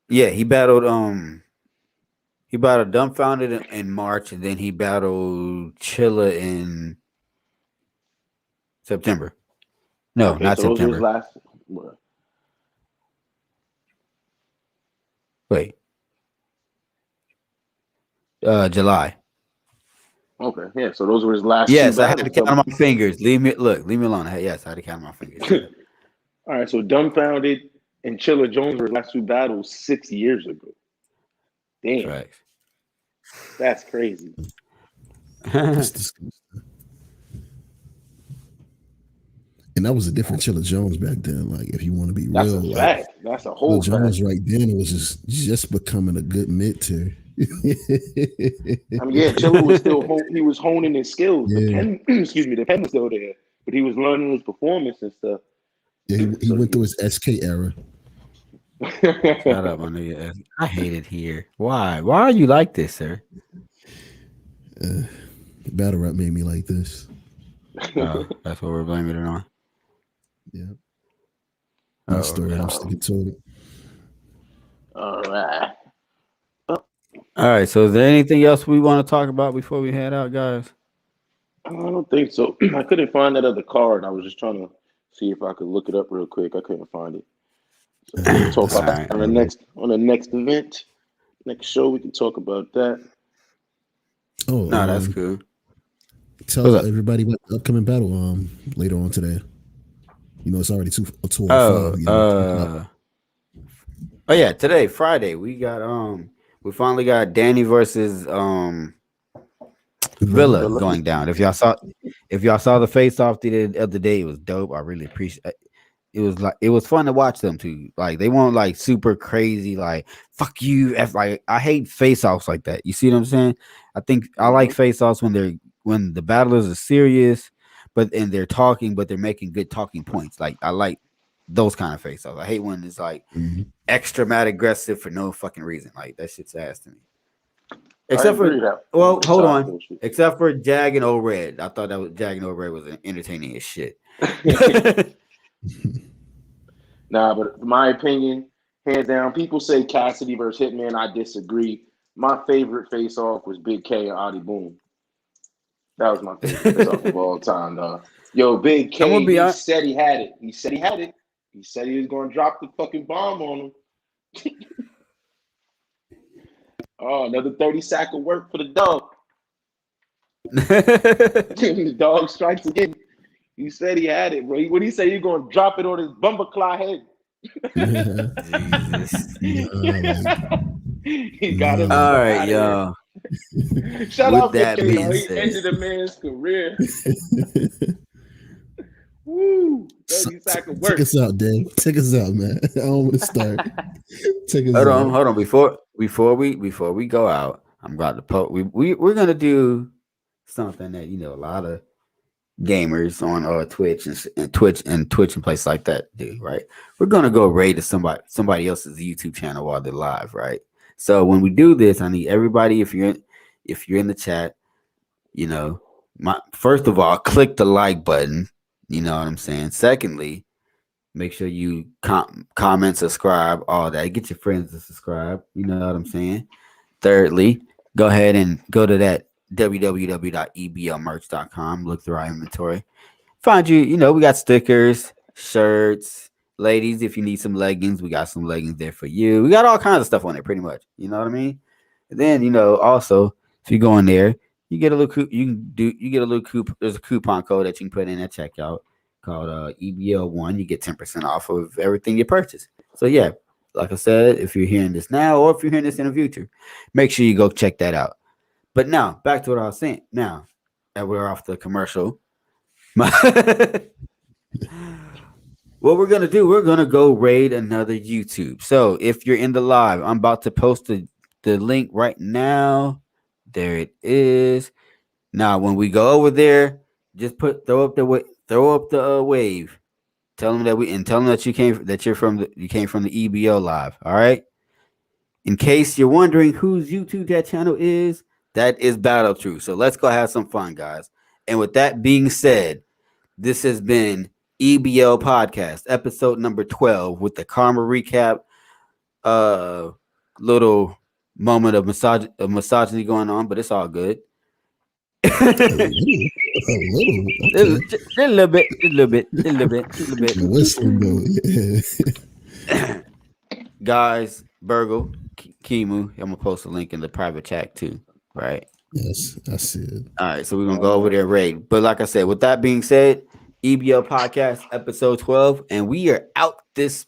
Yeah, he battled Dumbfounded in March, and then he battled Chilla in September. No, okay, not so September. Those last. Wait. July. Okay, yeah. So those were his last. Yes, two I had to battles. count my fingers. Leave me alone. I had to count my fingers. All right, so Dumbfounded and Chilla Jones were his last two battles 6 years ago. Damn, Right. that's crazy. That's disgusting. And that was a different Chilla Jones back then. Like, if you want to be That's real, a like, fact. That's a whole Chilla Jones fact. right then was just becoming a good mid tier. I mean, yeah, Chilla was still he was honing his skills. Yeah. The pen was still there, but he was learning his performance and stuff. Yeah, he went through his SK era. Shut up, my nigga. I hate it here. Why? Why are you like this, sir? Battle rap made me like this. Oh, that's what we're blaming it on. Yeah. Good story. I'm sticking to it. All right. All right. So, is there anything else we want to talk about before we head out, guys? I don't think so. I couldn't find that other card. I was just trying to see if I could look it up real quick. I couldn't find it. So we can talk about it on the next event, next show. We can talk about that. Oh, No, that's cool. Tell everybody what the upcoming battle later on today. You know, it's already 2:05. You know, oh yeah, today, Friday, we finally got Danny versus Villa going down. If y'all saw the face off the other day, it was dope. I really appreciate it. It was fun to watch them too. Like they weren't like super crazy, like fuck you. Like I hate face offs like that. You see what I'm saying? I think I like face offs when the battlers are serious, and they're talking, but they're making good talking points. Like I like those kind of face offs. I hate when it's like extra mad aggressive for no fucking reason. Like that shit's ass to me. Except for hold on. Except for Jag and Old Red. I thought that was Jag and Old Red was entertaining as shit. Nah, but in my opinion, hands down, people say Cassidy versus Hitman. I disagree. My favorite face-off was Big K and Adi Boom. That was my favorite face-off of all time, dog. Yo, Big K, he said he had it. He said he had it. He said he was going to drop the fucking bomb on him. Oh, another 30 sack of work for the dog. The dog strikes again. He said he had it, bro. What he say? He's going to drop it on his bumperclaw head. Jesus. He got him. All right, y'all. Shout out to K. He ended a man's career. Woo! 30 sack of work. Take us out, Dave. Take us out, man. I don't want to start. Take us hold out. on. Before we go out, I'm about to post. We're gonna do something that a lot of gamers on Twitch and places like that do, right? We're gonna go raid to somebody else's YouTube channel while they're live, right? So when we do this, I need everybody, if you're in the chat, first of all, click the like button. You know what I'm saying? Secondly, make sure you comment, subscribe, all that. Get your friends to subscribe. You know what I'm saying? Thirdly, go ahead and go to that www.eblmerch.com. Look through our inventory. Find we got stickers, shirts. Ladies, if you need some leggings, we got some leggings there for you. We got all kinds of stuff on there, pretty much. You know what I mean? And then, also, if you go in there, you get a little coupon. There's a coupon code that you can put in at checkout called EBL1. You get 10% off of everything you purchase. So yeah, like I said, if you're hearing this now or if you're hearing this in the future, make sure you go check that out. But now back to what I was saying. Now that we're off the commercial, what we're gonna do, we're gonna go raid another YouTube. So if you're in the live, I'm about to post the link right now. There it is. Now, when we go over there, just throw up the wave. Tell them that you came from the EBL live. All right. In case you're wondering whose YouTube that channel is, that is Battle Truth. So let's go have some fun, guys. And with that being said, this has been EBL Podcast, episode number 12, with the Karma recap. Little moment of misogyny going on, but it's all good. A little bit. Guys, Burgle, Kimu, I'm gonna post a link in the private chat too, right? Yes, I see it. All right, so we're gonna go over there, raid. But like I said, with that being said, EBL Podcast, episode 12, and we are out this